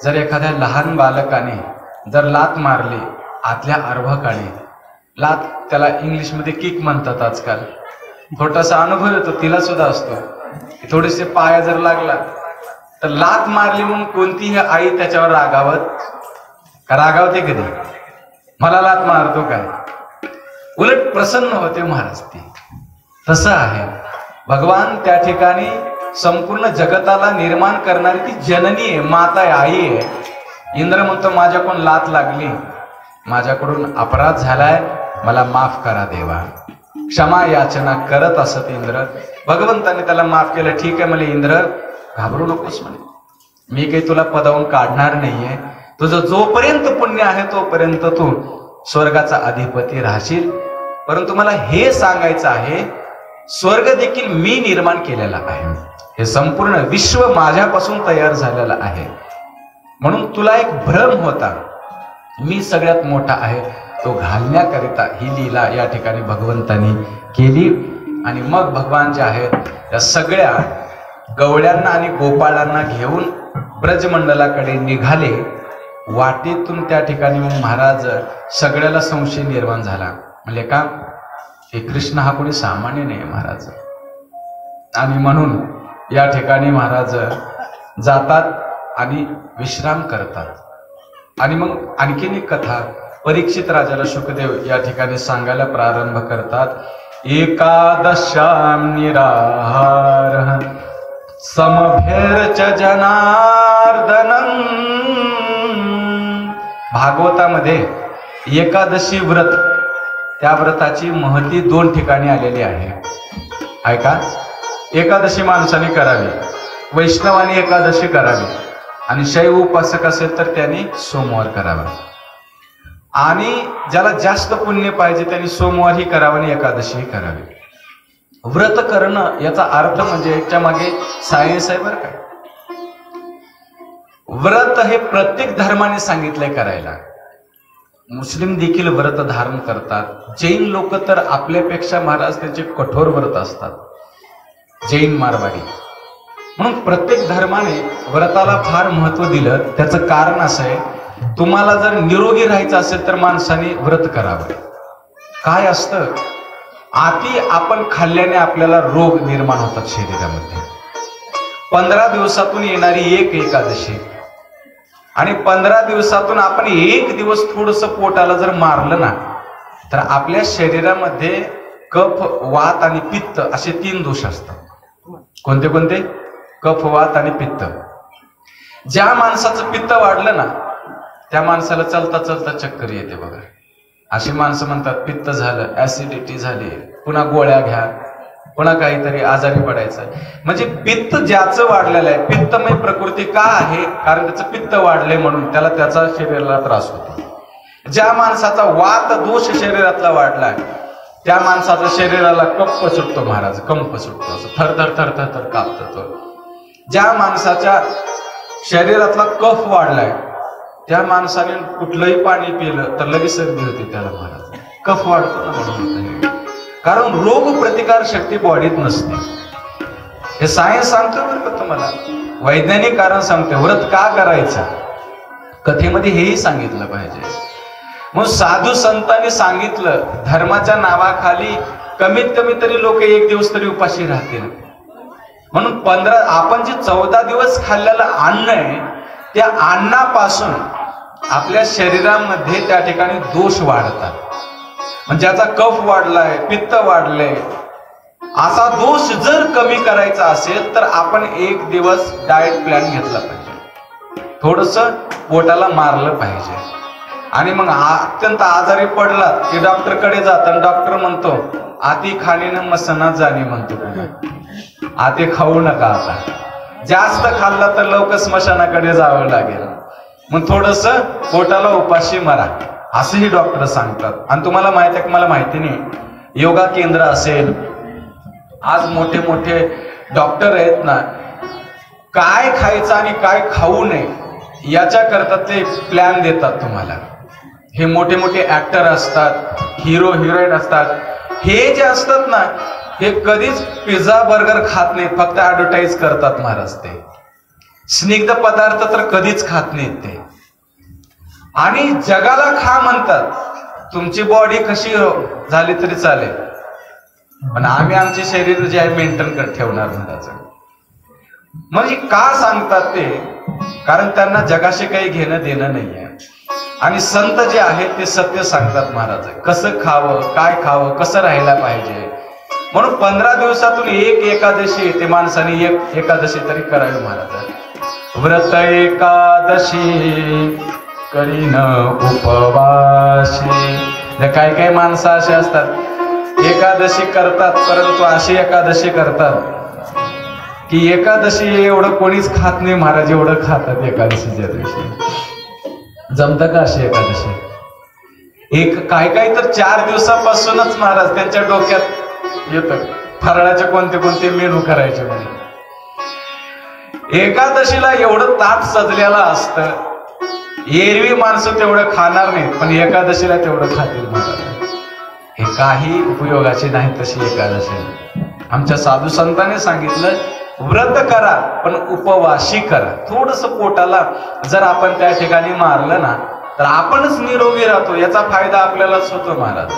जर एखाद्या लहान बालकाने जर लात मारली, आतल्या अर्भकाने लात, त्याला इंग्लिशमध्ये किक म्हणतात आजकाल, छोटासा अनुभव येतो, तिला सुद्धा असतो. थोडेसे पाया जर लागला तर लात मारली म्हणून कोणतीही आई त्याच्यावर रागावते कधी? मला लात मारतो काय? उलट प्रसन्न होते महाराज ती. तसं आहे भगवान त्या ठिकाणी संपूर्ण जगताला निर्माण करणारी ती जननी आहे, माता आहे, आई आहे. इंद्र म्हणतो माझ्याकडून लात लागली, माझ्याकडून अपराध झालाय, मला माफ करा देवा. क्षमा याचना करत असत इंद्र. भगवंताने त्याला माफ केलं. ठीक आहे म्हणे इंद्र, घाबरू नकोस म्हणे, मी काही तुला पदावून काढणार नाहीये. तुझं जोपर्यंत पुण्य आहे तोपर्यंत तू स्वर्गाचा अधिपती राहशील. परंतु मला हे सांगायचं आहे, स्वर्ग देखील मी निर्माण केलेला आहे. हे संपूर्ण विश्व माझ्यापासून तयार झालेलं आहे. म्हणून तुला एक भ्रम होता, मी सगळ्यात मोठा आहे, तो घालण्याकरिता ही लीला या ठिकाणी भगवंतानी केली. आणि मग भगवान जे आहेत त्या सगळ्या गवळ्यांना आणि गोपाळांना घेऊन ब्रजमंडलाकडे निघाले. वाटेतून त्या ठिकाणी मग महाराज सगळ्याला संशय निर्माण झाला. म्हणजे का, हे कृष्ण हा कोणी सामान्य नाही महाराज. आणि म्हणून या ठिकाणी महाराज जातात आणि विश्राम करतात. आणि मग आणखीन एक कथा परीक्षित राजाला शुकदेव या ठिकाणी सांगायला प्रारंभ करतात. एकादशाम निराहार समभेरच जनार्दनम. भागवतामध्ये एकादशी व्रत, त्या व्रताची महती 2 ठिकाणी आलेली आहे. ऐका, एकादशी माणसाने करावी, वैष्णवाने एकादशी करावी, आणि शैव उपासक असेल तर त्यांनी सोमवार करावा. आणि ज्याला जास्त पुण्य पाहिजे त्यांनी सोमवारही करावं आणि एकादशीही करावी. व्रत करणं याचा अर्थ म्हणजे याच्या मागे सायन्स आहे बरं का. व्रत हे प्रत्येक धर्माने सांगितलंय करायला. मुस्लिम देखील व्रत धारण करतात. जैन लोक तर आपल्यापेक्षा महाराज त्यांचे कठोर व्रत असतात, जैन मारवाडी. म्हणून प्रत्येक धर्माने व्रताला फार महत्व दिलं. त्याचं कारण असं आहे, तुम्हाला जर निरोगी राहायचं असेल तर माणसाने व्रत करावं. काय असतं, आती आपण खाल्ल्याने आपल्याला रोग निर्माण होतात शरीरामध्ये. 15 दिवसातून येणारी एक एकादशी आणि 15 दिवसातून आपण एक दिवस थोडस पोटाला जर मारलं ना तर आपल्या शरीरामध्ये कफ, वात आणि पित्त असे 3 दोष असतात. कोणते कोणते? कफ, वात आणि पित्त. ज्या माणसाचं पित्त वाढलं ना त्या माणसाला चलता चलता चक्कर येते बघा. अशी माणसं म्हणतात पित्त झालं, ऍसिडिटी झाली, पुन्हा गोळ्या घ्या, पुन्हा काहीतरी आजारी पडायचं. म्हणजे पित्त ज्याचं वाढलेलं आहे, पित्तमय प्रकृती का आहे? कारण त्याचं पित्त वाढले म्हणून त्याला त्याचा शरीराला त्रास होतो. ज्या माणसाचा वात दोष शरीरातला वाढलाय त्या माणसाच्या शरीराला कंप सुटतो महाराज, कंप सुटतो, असं थरथर थरथर थर कापतो. ज्या माणसाच्या शरीरातला कफ वाढलाय त्या माणसाने कुठलंही पाणी पिलं तर लगेच सर्दी होते त्याला महाराज, कफ वाढतो ना म्हणून. कारण रोग प्रतिकार शक्ती बॉडीत नसते. हे सायन्स सांगतो बरं का तुम्हाला, वैज्ञानिक कारण सांगते. व्रत का करायचं कथेमध्ये हेही सांगितलं पाहिजे. मग साधू संतांनी सांगितलं धर्माच्या नावाखाली कमीत कमी तरी लोक एक दिवस तरी उपाशी राहतील. म्हणून आपण जे 14 दिवस खाल्लेलं अन्न आहे त्या अन्नापासून आपल्या शरीरामध्ये त्या ठिकाणी दोष वाढतात. म्हणजे ज्याचा कफ वाढलाय, पित्त वाढलंय, असा दोष जर कमी करायचा असेल तर आपण एक दिवस डाएट प्लॅन घेतला पाहिजे, थोडस पोटाला मारलं पाहिजे. आणि मग अत्यंत आजारी पडला की डॉक्टर कडे जात आणि डॉक्टर म्हणतो आती खाणीनं मसनात जाणे म्हणतो, आती खाऊ नका, आता जास्त खाल्ला तर लवकर स्मशानाकडे जावं लागेल, मग थोडस पोटाला उपाशी मारा, असंही डॉक्टर सांगतात. आणि तुम्हाला माहिती आहे, मला माहिती नाही, योगा केंद्र असेल, आज मोठे मोठे डॉक्टर आहेत ना, काय खायचं आणि काय खाऊ नये याच्या करता ते प्लॅन देतात तुम्हाला. हे मोठे मोठे ऍक्टर असतात, हिरो हिरोईन असतात, हे जे असतात ना हे कधीच पिझ्झा बर्गर खात नाहीत, फक्त ऍडव्हर्टाईज करतात महाराज. ते स्निग्ध पदार्थ तर कधीच खात नाहीत ते, आणि जगाला खा म्हणतात. तुमची बॉडी कशी झाली तरी चालेल, पण आम्ही आमचे शरीर जे आहे मेंटेन कर ठेवणार महाराज. म्हणजे का सांगतात ते? कारण त्यांना जगाशी काही घेणं देणं नाहीये. आणि संत जे आहेत ते सत्य सांगतात महाराज, कसं खावं, काय खावं, कसं राहायला पाहिजे. म्हणून 15 दिवसातून एक एकादशी येते, माणसाने एक एकादशी तरी करावी महाराज. व्रत एकादशी करीन उपवासी. काही काही माणसं अशी असतात एकादशी करतात, परंतु अशी एकादशी करतात की एकादशी एवढं कोणीच खात नाही महाराज, एवढं खातात एकादशीच्या दिवशी. जमतं का अशी एकादशी? एक काही काही तर 4 दिवसापासूनच महाराज त्यांच्या डोक्यात येतं फराळाचे कोणते कोणते मेनू करायचे म्हणे. एकादशीला एवढं ताट सजलेलं असतं, एरवी माणसं तेवढं खाणार नाहीत, पण एकादशीला तेवढं खातील महाराज. हे काही उपयोगाचे नाही तशी एकादशी. आमच्या साधू संतांनी सांगितलं व्रत करा पण उपवासी करा. थोडस पोटाला जर आपण त्या ठिकाणी मारलं ना तर आपणच निरोगी राहतो, याचा फायदा आपल्यालाच होतो महाराज.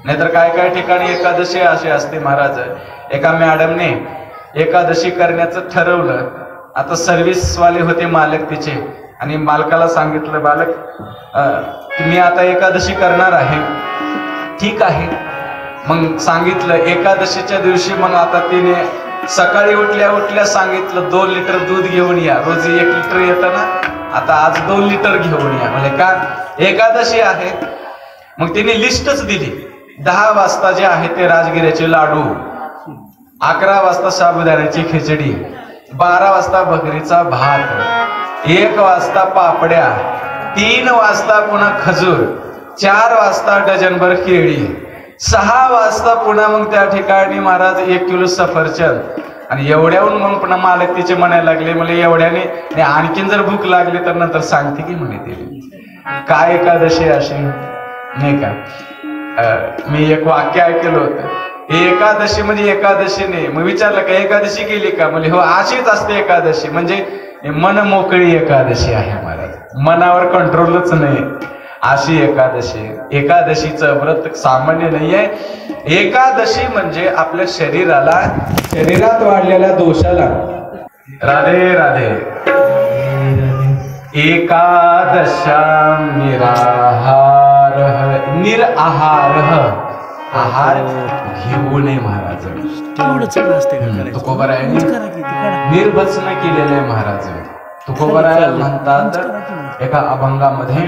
नाहीतर काय काय ठिकाणी एकादशी अशी असते महाराज. एका मॅडमने एकादशी करण्याचं ठरवलं. आता सर्व्हिस वाले होते मालक तिचे, आणि मालकाला सांगितलं बालक की मी आता एकादशी करणार आहे. ठीक आहे, मग सांगितलं एकादशीच्या दिवशी. मग आता तिने सकाळी उठल्या उठल्या सांगितलं 2 लिटर दूध घेऊन या, रोज 1 लिटर येतं ना, आता आज 2 लिटर घेऊन या. म्हणजे का एकादशी आहे. मग तिने लिस्टच दिली. 10 वाजता जे आहे ते राजगिऱ्याचे लाडू, 11 वाजता साबुदाण्याची खिचडी, 12 वाजता बकरीचा भात, 1 वाजता पापड्या, 3 वाजता पुन्हा खजूर, 4 वाजता डझनभर केळी, 6 वाजता पुन्हा मग त्या ठिकाणी महाराज 1 किलो सफरचंद. आणि एवढ्याहून मग पुन्हा मालक तिचे म्हणायला लागले, मला एवढ्याने आणखीन जर भूक लागली तर नंतर सांगते की म्हणे ते काय एकादशी अशी नाही का. मी एक वाक्य ऐकलं होतं, एकादशी म्हणजे एकादशी नाही. मग विचारलं का एकादशी केली का? म्हणजे हो अशीच असते एकादशी, म्हणजे मन मोकळी एकादशी आहे महाराज, मनावर कंट्रोलच नाही अशी एकादशी. एकादशीचं व्रत सामान्य नाही आहे. एकादशी म्हणजे आपल्या शरीरात वाढलेल्या दोषाला. राधे राधे. एकादशा निराहार, आहार घेऊ नये महाराज. तुकोबरायांनी निर्वचन केलेले महाराज. तुकोबराय म्हणतात एका अभंगामध्ये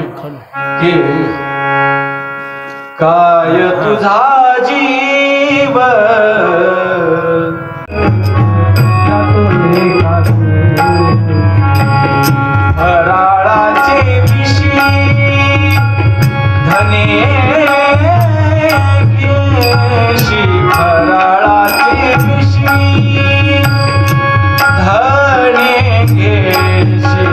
की काय तुझा जीव हराळाचे विषी धने घेशी हराळाचे विषी धने घेशी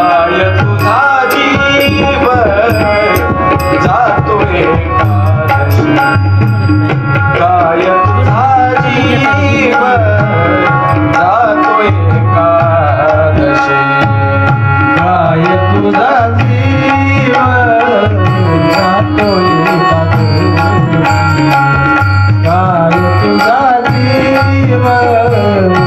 काय तुझा जीव जातो एकादशी काय तुझा जीव जातो एकादशी काय तुझा जीव जातो एकादशी काय तुझा जीव जातो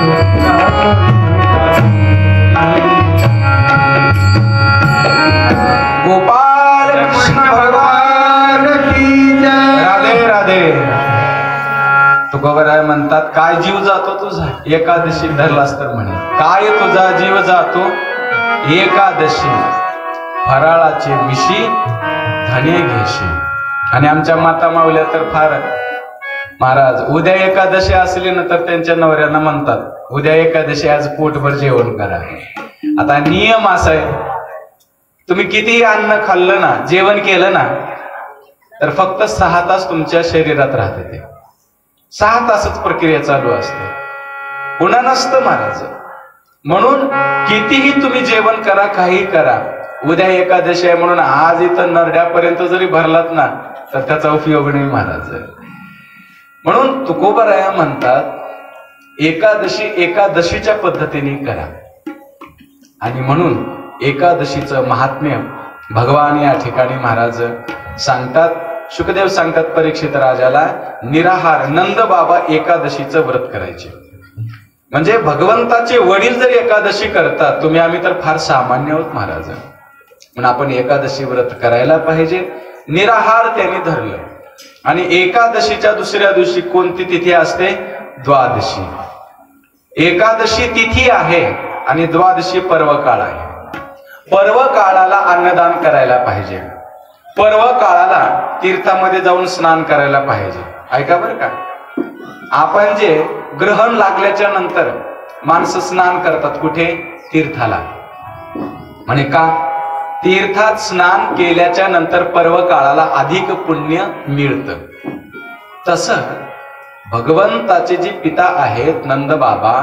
गोपाल कृष्ण भगवान की जय. राधे राधे. तुकोबराय म्हणतात काय जीव जातो तुझा एकादशी धरलास तर म्हणे काय तुझा जीव जातो एकादशी फराळाचे मिशी धने घेशी. आणि आमच्या माता माऊल्या तर फार महाराज उद्या एकादशी असली ना तर त्यांच्या नवऱ्यांना म्हणतात उद्या एकादशी आज पोटभर जेवण करा. आता नियम असा आहे तुम्ही कितीही अन्न खाल्लं ना जेवण केलं ना तर फक्त 6 तास तुमच्या शरीरात राहते ते 6 तासच प्रक्रिया चालू असते पुन्हा नसतं महाराज. म्हणून कितीही तुम्ही जेवण करा काही करा उद्या एकादशी आहे म्हणून आज इथं नरड्यापर्यंत जरी भरलात ना तर त्याचा उपयोग नाही महाराज. म्हणून तुकोबराया म्हणतात एकादशी एकादशीच्या पद्धतीने करा. आणि म्हणून एकादशीचं महात्म्य भगवान या ठिकाणी महाराज सांगतात. शुकदेव सांगतात परीक्षित राजाला निराहार नंद बाबा एकादशीचं व्रत करायचे. म्हणजे भगवंताचे वडील जर एकादशी करतात तुम्ही आम्ही तर फार सामान्य आहोत महाराज. म्हणून आपण एकादशी व्रत करायला पाहिजे. निराहार त्यांनी धरलं. आणि एकादशीच्या दुसऱ्या दिवशी कोणती तिथी असते द्वादशी. एकादशी तिथी आहे आणि द्वादशी पर्व काळ आहे. पर्व काळाला अन्नदान करायला पाहिजे. पर्व काळाला तीर्थामध्ये जाऊन स्नान करायला पाहिजे. ऐका बरं का आपण जे ग्रहण लागल्याच्या नंतर माणसं स्नान करतात कुठे तीर्थाला. म्हणे का तीर्थात स्नान केल्याच्या नंतर पर्व काळाला अधिक पुण्य मिळतं. तसं भगवंताचे जे पिता आहेत नंदबाबा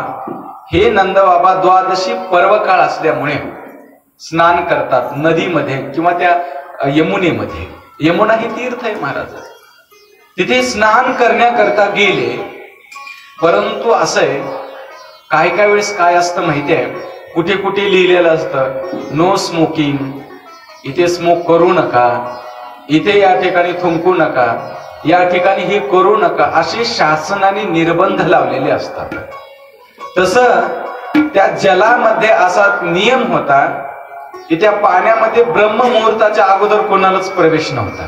हे नंदबाबा द्वादशी पर्व काळ असल्यामुळे स्नान करतात नदीमध्ये किंवा त्या यमुनेमध्ये. यमुना ही तीर्थ आहे महाराज. तिथे स्नान करण्याकरता गेले. परंतु असं आहे काय वेळेस काय असतं माहिती आहे कुठे कुठे लिहिलेलं असतं नो स्मोकिंग. इथे स्मोक करू नका. इथे या ठिकाणी थुंकू नका. या ठिकाणी हे करू नका असे शासनाने निर्बंध लावलेले असतात. तसं त्या जलामध्ये असा नियम होता की त्या पाण्यामध्ये ब्रह्ममुहूर्ताच्या अगोदर कोणालाच प्रवेश नव्हता.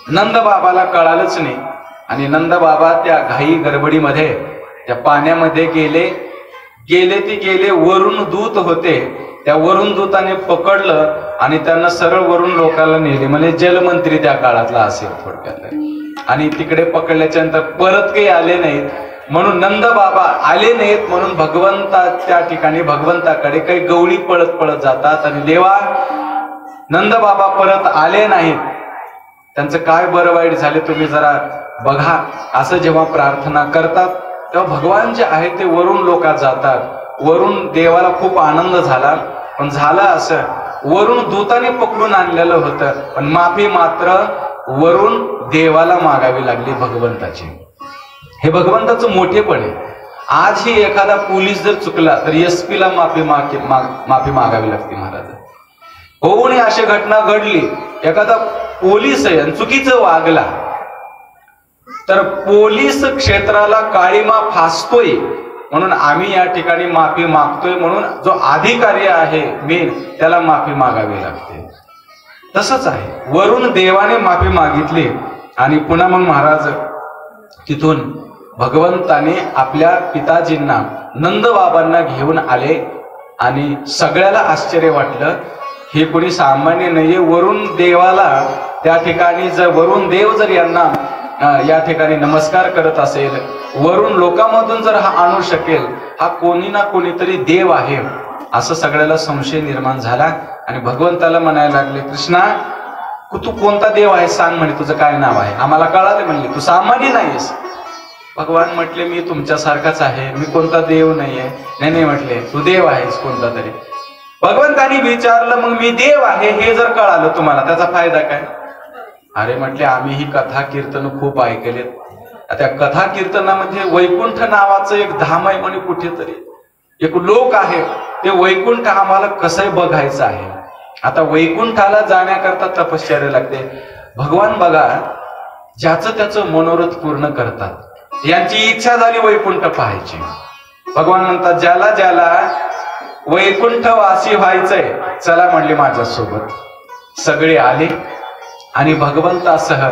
नंदबाबाला कळालंच नाही. आणि नंदबाबा त्या घाई गडबडीमध्ये त्या पाण्यामध्ये गेले. वरून दूत होते. त्या वरून दूताने पकडलं आणि त्यांना सरळ वरून लोकांना नेले. म्हणजे जलमंत्री त्या काळातला असेल थोडक्यात. आणि तिकडे पकडल्याच्या नंतर परत काही आले नाहीत. म्हणून नंदबाबा आले नाहीत म्हणून भगवंताच्या ठिकाणी भगवंताकडे काही गवळी पळत जातात. आणि देवा नंदबाबा परत आले नाहीत त्यांचं काय बरं वाईट झाले तुम्ही जरा बघा असं जेव्हा प्रार्थना करतात तेव्हा भगवान जे आहे ते वरून लोक जातात. वरून देवाला खूप आनंद झाला. पण झालं असं वरून दूताने पकडून आणलेलं होतं पण माफी मात्र वरून देवाला मागावी लागली भगवंताची. हे भगवंताचं मोठेपण आहे. आजही एखादा पोलीस जर चुकला तर एसपी ला माफी मागावी लागते महाराज. होऊ नये अशी घटना घडली एखादा पोलीस आहे आणि चुकीचं वागला तर पोलीस क्षेत्राला काळीमा फासतोय म्हणून आम्ही या ठिकाणी माफी मागतोय. म्हणून जो अधिकारी आहे मेन त्याला माफी मागावी लागते. तसंच आहे वरून देवाने माफी मागितली आणि पुन्हा मग महाराज तिथून भगवंताने आपल्या पिताजींना नंदबाबांना घेऊन आले. आणि सगळ्याला आश्चर्य वाटलं हे कोणी सामान्य नाहीये. वरून देवाला त्या ठिकाणी जर वरून देव जर यांना या ठिकाणी नमस्कार करत असेल, वरून लोकांमधून जर हा आणू शकेल, हा कोणी ना कोणीतरी देव आहे, असं सगळ्याला संशय निर्माण झाला. आणि भगवंताला म्हणायला लागले, कृष्णा तू कोणता देव आहे सांग म्हणे, तुझं काय नाव आहे, आम्हाला कळाले म्हणले, तू सामान्य नाहीस. भगवान म्हटले, मी तुमच्यासारखाच आहे, मी कोणता देव नाहीये. नाही म्हटले, तू देव आहेस कोणता तरी. भगवंतानी विचारलं, मग मी देव आहे हे जर कळालं तुम्हाला त्याचा फायदा काय? अरे म्हटले, आम्ही ही कथा कीर्तन खूप ऐकलेत. त्या कथा कीर्तनामध्ये वैकुंठ नावाचं एक धाम आहे म्हणे, कुठेतरी एक लोक आहे, ते वैकुंठ आम्हाला कसं बघायचं आहे. आता वैकुंठाला जाण्याकरता तपश्चर्या लागते. भगवान बघा, ज्याचं त्याचं मनोरथ पूर्ण करतात. यांची इच्छा झाली वैकुंठ पाहायची. भगवान म्हणतात, ज्याला ज्याला वैकुंठ वासी व्हायचंय, चला म्हणले माझ्यासोबत. सगळे आले आणि भगवंतासह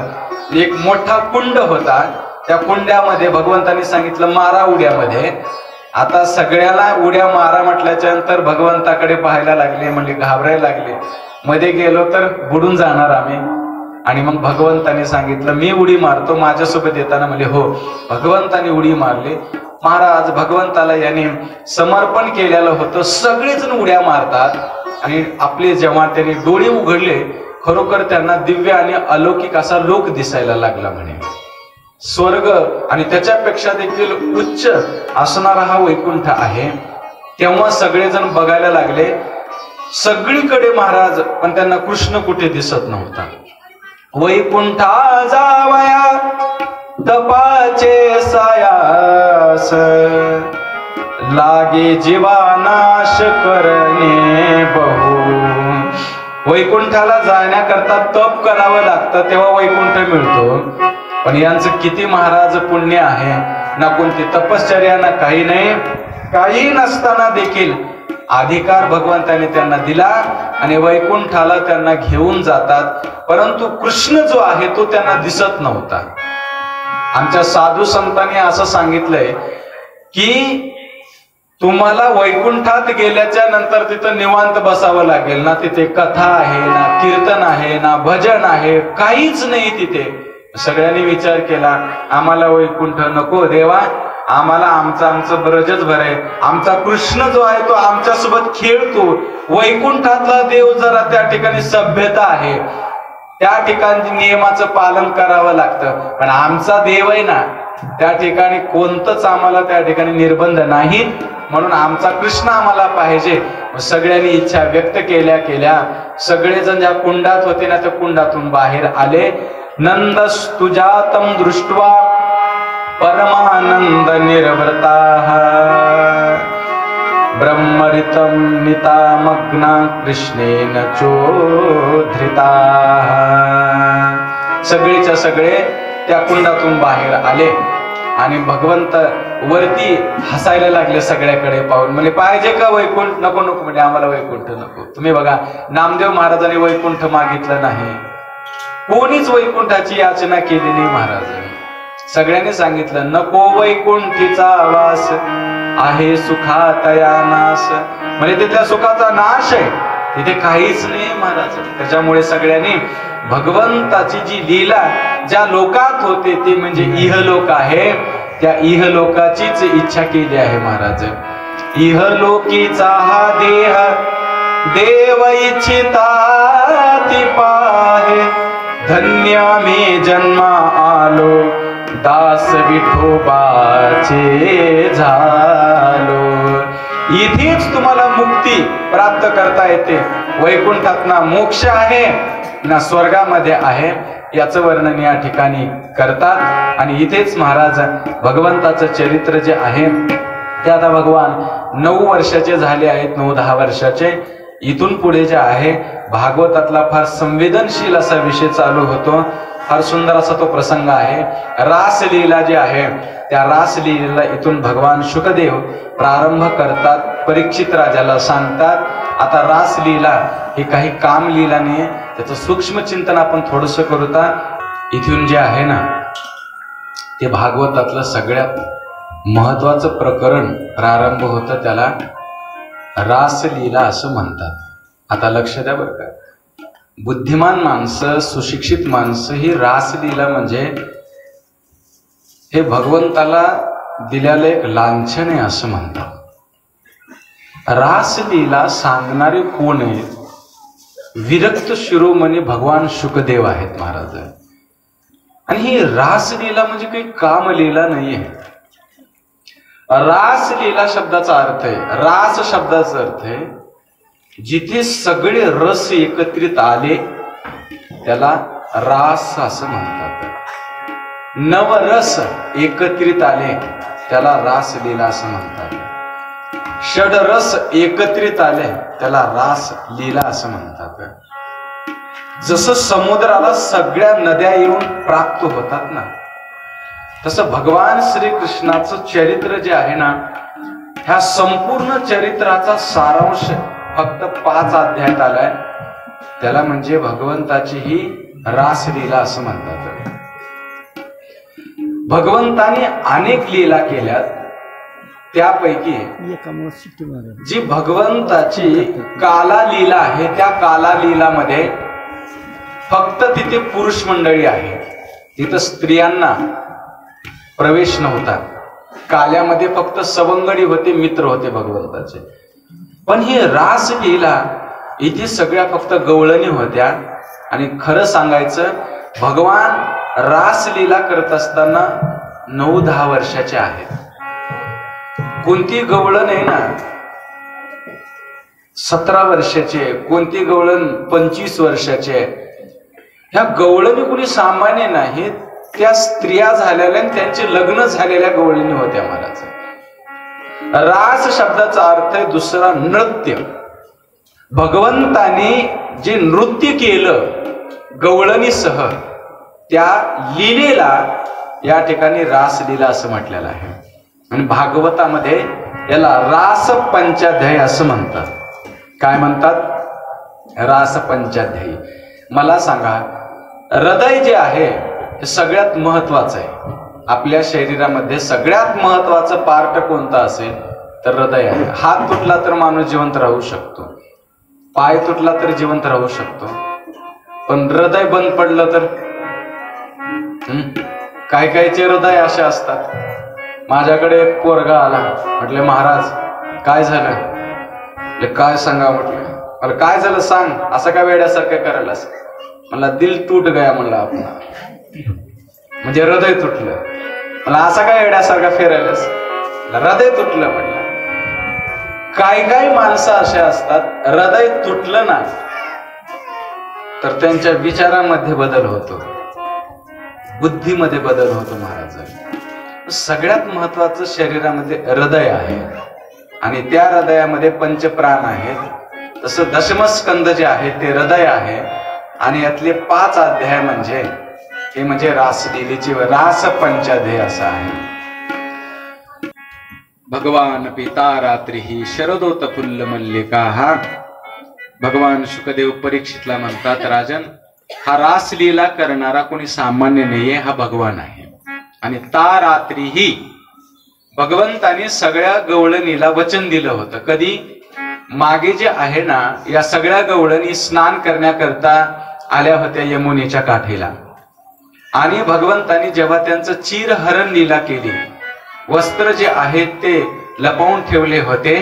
एक मोठा कुंड होता. त्या कुंड्यामध्ये भगवंतांनी सांगितलं, मारा उड्यामध्ये. आता सगळ्याला उड्या मारा म्हटल्याच्या नंतर भगवंताकडे पाहायला लागले, म्हणजे घाबरायला लागले. मध्ये गेलो तर बुडून जाणार आम्ही. आणि मग भगवंताने सांगितलं, मी उडी मारतो, माझ्यासोबत येताना म्हणजे हो. भगवंताने उडी मारली. महाराज भगवंताला याने समर्पण केलेलं होतं. सगळेजण उड्या मारतात आणि आपले जेव्हा त्यांनी डोळे उघडले, खरोखर त्यांना दिव्य आणि अलौकिक असा लोक दिसायला लागला म्हणे. स्वर्ग आणि त्याच्यापेक्षा देखील उच्च असणारा हा वैकुंठ आहे. तेव्हा सगळेजण बघायला लागले, सगळीकडे महाराज, पण त्यांना कृष्ण कुठे दिसत नव्हता. वैकुंठा जावया तपाचे सायास, लागे जीवा नाश करणे बहु. वैकुंठाला जाण्याकरता तप करावं लागतं, तेव्हा वैकुंठ मिळतो. पण यांचं किती महाराज पुण्य आहे, ना कोणती तपश्चर्या ना काही नाही. काही नसताना देखील अधिकार भगवंताने त्यांना दिला आणि वैकुंठाला त्यांना घेऊन जातात. परंतु कृष्ण जो आहे तो त्यांना दिसत नव्हता. आमच्या साधू संतांनी असं सांगितलंय की तुम्हाला वैकुंठात गेल्याच्या नंतर तिथं निवांत बसावं लागेल. ना तिथे कथा आहे, ना कीर्तन आहे, ना भजन आहे, काहीच नाही तिथे. सगळ्यांनी विचार केला, आम्हाला वैकुंठ नको देवा, आम्हाला आमचं ब्रजच बरं आहे. आमचा कृष्ण जो आहे तो आमच्या सोबत खेळतो. वैकुंठातला देव जरा त्या ठिकाणी सभ्यता आहे, त्या ठिकाणी नियमाचं पालन करावं लागतं. पण आमचा देव आहे ना, त्या ठिकाणी कोणतंच आम्हाला त्या ठिकाणी निर्बंध नाहीत, म्हणून आमचा कृष्ण आम्हाला पाहिजे. सगळ्यांनी इच्छा व्यक्त केल्या सगळेजण ज्या कुंडात होते ना, त्या कुंडातून बाहेर आले. नंदस्तुजातं दृष्ट्वा परमानंद निर्वृताः, ब्रह्मरितं नितामग्ना कृष्णेन चोधृताः. सगळेच्या सगळे त्या कुंडातून बाहेर आले आणि भगवंत वरती हसायला लागले सगळ्याकडे पाहून. म्हणजे पाहिजे का वैकुंठ? नको नको म्हणजे आम्हाला वैकुंठ नको. तुम्ही बघा, नामदेव महाराजांनी वैकुंठ मागितलं नाही, कोणीच वैकुंठाची याचना केली नाही महाराजांनी. सगळ्यांनी सांगितलं, नको वैकुंठीचा वास, आहे सुखातया नाश. म्हणजे तिथल्या सुखाचा नाश आहे, तिथे काहीच नाही महाराज. त्याच्यामुळे सगळ्यांनी भगवंताची जी लीला ज्या लोकात होते ते म्हणजे इहलोक आहे, त्या इहलोकाचीच इच्छा केली आहे महाराज. इहलोकीचा हा देह देव इच्छिता ती पाहे, धन्य मी जन्मा आलो दास विठोबाचे झालो. इथेच तुम्हाला मुक्ती प्राप्त करता येते. वैकुंठात ना मोक्ष आहे ना स्वर्गामध्ये आहे, याचं वर्णन या ठिकाणी करतात. आणि इथेच महाराज भगवंताचं चरित्र जे आहे ते आता भगवान 9 वर्षाचे झाले आहेत, 9-10 वर्षाचे. इथून पुढे जे आहे भागवतातला फार संवेदनशील असा विषय चालू होतो. फार सुंदर असा तो प्रसंग आहे. रासलीला जे आहे त्या रासलीला इथून भगवान शुकदेव प्रारंभ करतात, परीक्षित राजाला सांगतात. आता रासलीला ही काही कामलीला नाही, त्याचं सूक्ष्म चिंतन आपण थोडस करूता. इथून जे आहे ना ते भागवतातलं सगळ्यात महत्वाचं प्रकरण प्रारंभ होतं, त्याला रासलीला असं म्हणतात. आता लक्ष द्या बरं का, बुद्धिमान माणसं, सुशिक्षित माणसं ही रासलीला म्हणजे हे भगवंताला दिलेलं एक लांछन आहे असं म्हणतात. रासलीला सांगणारे कोण आहेत? विरक्त शिरोमणी भगवान शुकदेव आहेत महाराज. आणि ही रासलीला म्हणजे काही कामलीला नाहीये. रासलीला शब्दाचा अर्थ आहे, रास शब्दाचा अर्थ आहे जिथे सगळे रस एकत्रित आले त्याला रास असं म्हणतात. नवरस एकत्रित आले त्याला रासलीला असं म्हणतात. षडरस एकत्रित आले त्याला रास लीला असं म्हणतात. जसं समुद्राला सगळ्या नद्या येऊन प्राप्त होतात ना, तसं भगवान श्रीकृष्णाचं चरित्र जे आहे ना, ह्या संपूर्ण चरित्राचा सारांश फक्त 5 अध्यायात आलाय. त्याला म्हणजे भगवंताची ही रासलीला असं म्हणतात. भगवंताने अनेक लीला केल्यात, त्यापैकी जी भगवंताची काला लीला आहे त्या काला लीलामध्ये फक्त तिथे पुरुष मंडळी आहे, तिथं स्त्रियांना प्रवेश नव्हता. काल्यामध्ये फक्त सवंगडी होते, मित्र होते भगवंताचे. पण ही रासलीला इथे सगळ्या फक्त गवळणी होत्या. आणि खरं सांगायचं, भगवान रासलीला करत असताना 9-10 वर्षाचे आहेत. कोणती गवळण आहे ना 17 वर्षाचे, कोणती गवळण 25 वर्षाचे. ह्या गवळणी कुणी सामान्य नाहीत, त्या स्त्रिया झालेल्या आणि त्यांचे लग्न झालेल्या गवळणी होत्या महाराज. रास शब्दाचा अर्थ आहे दुसरा, नृत्य. भगवंताने जे नृत्य केलं गवळणीसह त्या लीलेला या ठिकाणी रासलीला असं म्हटलेलं आहे. आणि भागवतामध्ये याला रास पंचाध्यायी असं म्हणतात. काय म्हणतात? रास पंचाध्यायी. मला सांगा, हृदय जे आहे हे सगळ्यात महत्वाचं आहे. आपल्या शरीरामध्ये सगळ्यात महत्वाचं पार्ट कोणतं असेल तर हृदय आहे. हात तुटला तर माणूस जिवंत राहू शकतो, पाय तुटला तर जिवंत राहू शकतो, पण हृदय बंद पडलं तर काही काहीचे हृदय असे असतात. माझ्याकडे एक पोरगा आला, म्हटले महाराज काय झालं? काय सांगा म्हटलं. अरे काय झालं सांग, असं काय वेड्यासारखं करायला? मला दिल टूट गया म्हणलं आपण, म्हणजे हृदय तुटलं. मला असं काय वेड्यासारखा फिरायलास? हृदय तुटलं म्हटलं. काही माणसं असे असतात, हृदय तुटलं ना तर त्यांच्या विचारांमध्ये बदल होतो, बुद्धीमध्ये बदल होतो महाराज. सगळ्यात महत्वाचं शरीरामध्ये हृदय आहे आणि त्या हृदयामध्ये पंचप्राण आहेत. तसं दशमस्कंद जे आहे ते हृदय आहे. आणि यातले 5 अध्याय म्हणजे हे म्हणजे रासलीलेची रास पंचाध्याय असं आहे. भगवान पिता रात्री ही शरदोत फुल्ल मल्लिका. हा भगवान शुकदेव परीक्षितला म्हणतात, राजन हा रासलीला करणारा कोणी सामान्य नाहीये, हा भगवान आहे. आणि ता रात्री ही भगवंताने सगळ्या गवळणीला वचन दिलं होतं. कधी? मागे जे आहे ना, या सगळ्या गवळणी स्नान करण्याकरता आल्या होत्या यमुनेच्या काठीला. आणि भगवंतानी जेव्हा त्यांचं चिरहरण लीला केली, वस्त्र जे आहेत ते लपवून ठेवले होते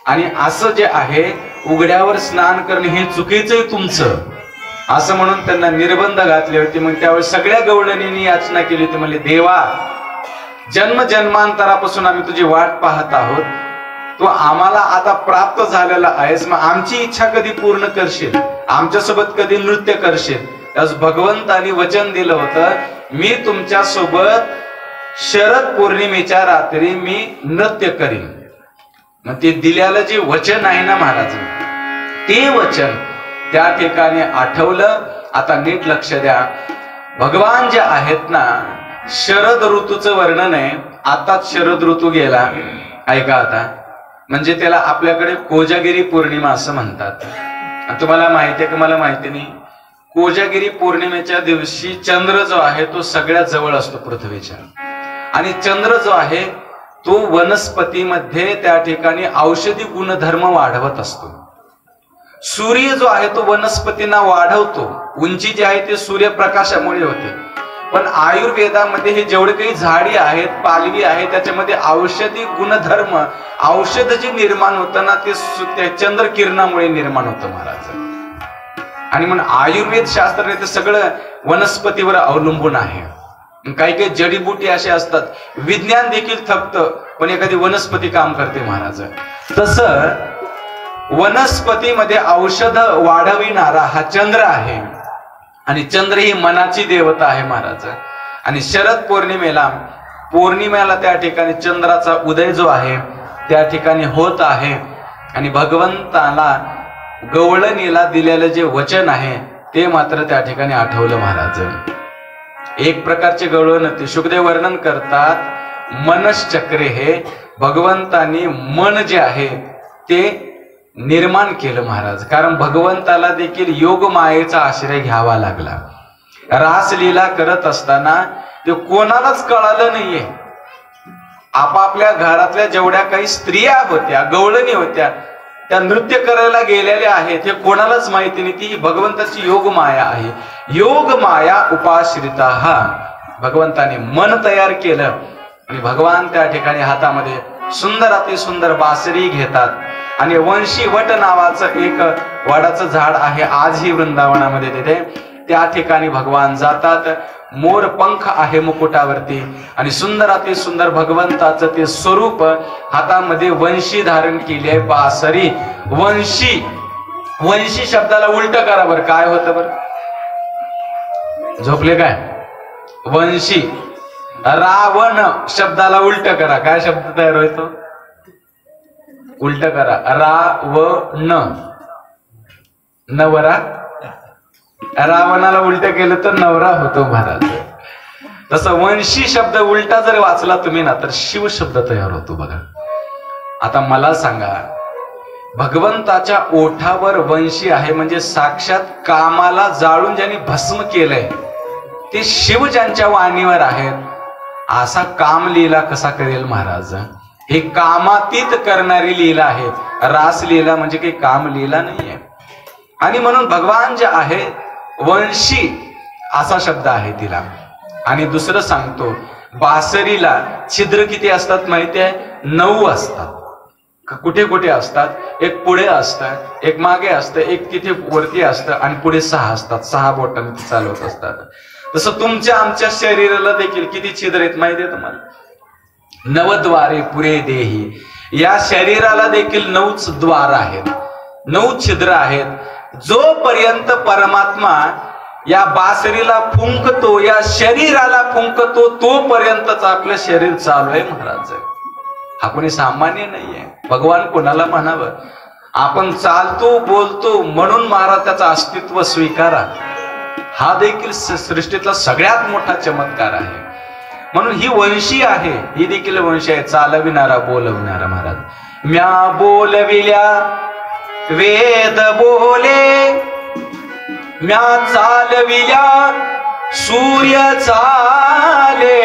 आणि असं जे आहे उघड्यावर स्नान करणे हे चुकीचं आहे तुमचं असं म्हणून त्यांना निर्बंध घातले होते. मग त्यावेळेस सगळ्या गवळणींनी याचना केली होती, म्हणले देवा जन्म जन्मांतरापासून आम्ही तुझी वाट पाहत आहोत, तू आम्हाला आता प्राप्त झालेला आहेस, मग आमची इच्छा कधी पूर्ण करशील, आमच्यासोबत कधी नृत्य करशील. त्यास भगवंतानी वचन दिलं होतं, मी तुमच्या सोबत शरद पौर्णिमेच्या रात्री मी नृत्य करीन. मग ते दिलेलं जे वचन आहे ना महाराज, ते वचन त्या ठिकाणी आठवलं. आता नीट लक्ष द्या, भगवान जे आहेत ना, शरद ऋतूचं वर्णन आहे. आताच शरद ऋतू गेला, ऐका आता, म्हणजे त्याला आपल्याकडे कोजागिरी पौर्णिमा असं म्हणतात. तुम्हाला माहिती आहे की मला माहिती नाही, कोजागिरी पौर्णिमेच्या दिवशी चंद्र जो आहे तो सगळ्यात जवळ असतो पृथ्वीच्या. आणि चंद्र जो आहे तो वनस्पतीमध्ये त्या ठिकाणी औषधी गुणधर्म वाढवत असतो. सूर्य जो आहे तो वनस्पतींना वाढवतो. उंची जी आहे ती सूर्यप्रकाशामुळे होते. पण आयुर्वेदामध्ये हे जेवढे काही झाडी आहेत, पालवी आहे, त्याच्यामध्ये औषधी गुणधर्म, औषध जे निर्माण होतं ना ते चंद्र किरणामुळे निर्माण होतं महाराज. आणि म्हणून आयुर्वेद शास्त्र ते सगळं वनस्पतीवर अवलंबून आहे. काही काही जडीबुटी असे असतात, विज्ञान देखील थकतं पण एखादी वनस्पती काम करते महाराज. तसं वनस्पतीमध्ये औषध वाढविणारा हा चंद्र आहे. आणि चंद्र ही मनाची देवता आहे महाराज. आणि शरद पौर्णिमेला त्या ठिकाणी चंद्राचा उदय जो आहे त्या ठिकाणी होत आहे. आणि भगवंताला गवळणीला दिलेलं जे वचन आहे ते मात्र त्या ठिकाणी आठवलं महाराज. एक प्रकारचे गवळण ते शुकदेव वर्णन करतात, मनश्चक्रे हे भगवंतानी मन जे आहे ते निर्माण केलं महाराज. कारण भगवंताला देखील योग मायेचा आश्रय घ्यावा लागला. रासलीला करत असताना ते कोणालाच कळालं नाहीये. आपापल्या घरातल्या जेवढ्या काही स्त्रिया होत्या, गवळणी होत्या, त्या नृत्य करायला गेलेल्या आहेत हे कोणालाच माहिती नाही. ती भगवंताची योग माया आहे. योग माया उपाश्रिता हा भगवंताने मन तयार केलं. आणि भगवान त्या ठिकाणी हातामध्ये सुंदर अति सुंदर बासरी घेतात. आणि वंशी वट नावाचं एक वडाचं झाड आहे आजही वृंदावनामध्ये. तिथे त्या ठिकाणी भगवान जातात. मोर पंख आहे मुकुटावरती आणि सुंदर अति सुंदर भगवंताचं ते स्वरूप, हातामध्ये वंशी धारण केली आहे, बासरी. वंशी शब्दाला उलट करा बर, काय होतं बर? झोपले काय? वंशी. रावण शब्दाला उलट करा, काय शब्द तयार होतो? उलट करा, रावण. नवरा. रावणाला उलट केलं तर नवरा होतो महाराज. तसं वंशी शब्द उलटा जर वाचला तुम्ही ना तर शिव शब्द तयार होतो बघा. आता मला सांगा, भगवंताच्या ओठावर वंशी आहे म्हणजे साक्षात कामाला जाळून ज्यांनी भस्म केलंय ते शिव ज्यांच्या वाणीवर आहेत, असा काम लीला कसा करेल महाराज? हे कामातीत करणारी लीला आहे. रास लीला म्हणजे काही काम लीला नाहीये. आणि म्हणून भगवान जे आहे वंशी असा शब्द आहे तिला. आणि दुसरं सांगतो, बासरीला छिद्र किती असतात माहिती आहे? 9 असतात. कुठे कुठे असतात? एक पुढे असतं, एक मागे असतं, एक तिथे वरती असतं आणि पुढे 6 असतात. 6 बोटांनी चालवत असतात. तसं तुमच्या आमच्या शरीराला देखील किती छिद्र आहेत माहिती आहे तुम्हाला? 9 द्वारे पुरे देही. या शरीराला देखील 9 द्वार आहेत, 9 छिद्र आहेत. जोपर्यंत परमात्मा या बासरीला फुंकतो, या शरीराला फुंकतो, तोपर्यंतच आपलं शरीर चालू आहे महाराज. हा कोणी सामान्य नाहीये. भगवान कोणाला म्हणावं? आपण चालतो बोलतो म्हणून महाराज त्याचं अस्तित्व स्वीकारा. हा देखील सृष्टीतला सगळ्यात मोठा चमत्कार आहे. म्हणून ही वंशी आहे, ही देखील वंशी आहे, चालविणारा बोलविणारा महाराज. म्या बोलविल्या वेद बोले, म्या चालविल्या सूर्य चाले,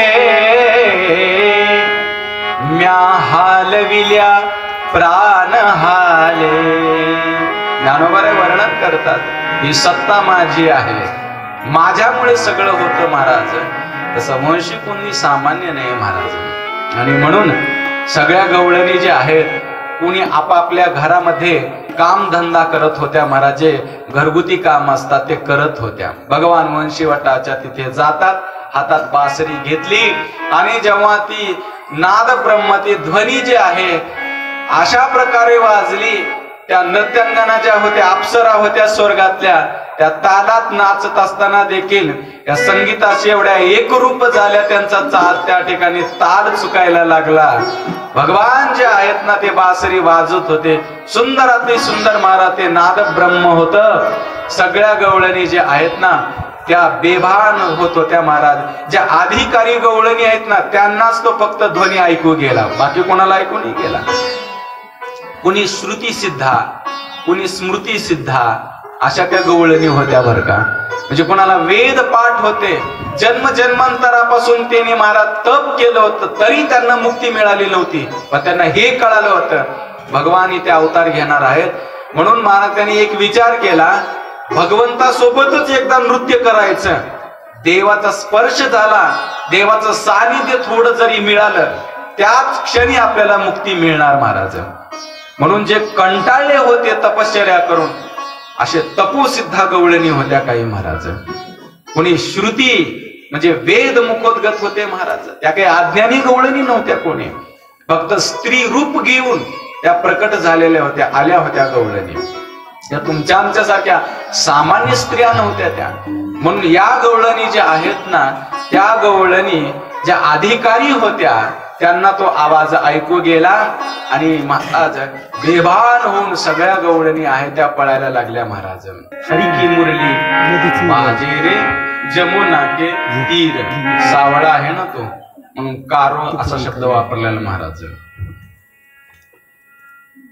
म्या हालविल्या प्राण हाले. ज्ञानोबारे वर्णन करतात, ही सत्ता माझी आहे, माझ्यामुळे सगळं होतं महाराज. तसं वंशी कोणी सामान्य नाही महाराज. आणि म्हणून सगळ्या गवळणी जे आहेत कुणी आपापल्या घरामध्ये काम धंदा करत होत्या महाराज. जे घरगुती काम असतात ते करत होत्या. भगवान वंशीवटाच्या तिथे जातात, हातात बासरी घेतली आणि जेव्हा ती नाद ब्रह्म, ती ध्वनी जे आहे अशा प्रकारे वाजली, त्या नृत्यांगना ज्या होत्या, अप्सरा होत्या स्वर्गातल्या, त्या तालात नाचत असताना देखील या संगीताशी एवढ्या एकरूप झाल्या, त्यांचा चाल त्या ठिकाणी ताल चुकायला लागला. भगवान जे आहेत ना ते बासरी वाजत होते. सुंदर अति सुंदर महाराज ते नाद ब्रह्म होत. सगळ्या गवळणी जे आहेत ना त्या बेभान होत होत्या महाराज. ज्या अधिकारी गवळणी आहेत ना त्यांनाच तो फक्त ध्वनी ऐकू गेला, बाकी कोणाला ऐकू नाही गेला. कुणी श्रुती सिद्धा, कुणी स्मृती सिद्धा, अशा त्या गवळणी होत्या बर का. म्हणजे कोणाला वेद पाठ होते, जन्म जन्मांतरापासून त्यांनी महाराज तप केलं होतं तरी त्यांना मुक्ती मिळाली नव्हती. पण त्यांना हे कळालं होतं भगवान इथे अवतार घेणार आहेत म्हणून महाराजांनी एक विचार केला, भगवंतासोबतच एकदा नृत्य करायचं. देवाचा स्पर्श झाला, देवाचं सानिध्य थोडं जरी मिळालं, त्याच क्षणी आपल्याला मुक्ती मिळणार महाराज. म्हणून जे कंटाळले होते तपश्चर्या करून, असे तपोसिद्धा गवळणी होत्या काही महाराज. कोणी श्रुती म्हणजे वेद मुखोद्गत होते महाराज. त्या काही अज्ञानी गवळणी नव्हत्या कोणी, फक्त स्त्री रूप घेऊन त्या प्रकट झालेल्या होत्या, आल्या होत्या गवळणी. त्या तुमच्या आमच्यासारख्या सामान्य स्त्रिया नव्हत्या त्या. म्हणून या गवळणी ज्या आहेत ना, त्या गवळणी ज्या अधिकारी होत्या, त्यांना तो आवाज ऐकू गेला आणि महाराज बेभान होऊन सगळ्या गवळणी आहेत त्या पळायला लागल्या महाराज. हरी की मुरली बाजे रे जमुना के तीर. सावळा आहे ना तो, म्हणून कारो असा शब्द वापरलेला महाराज.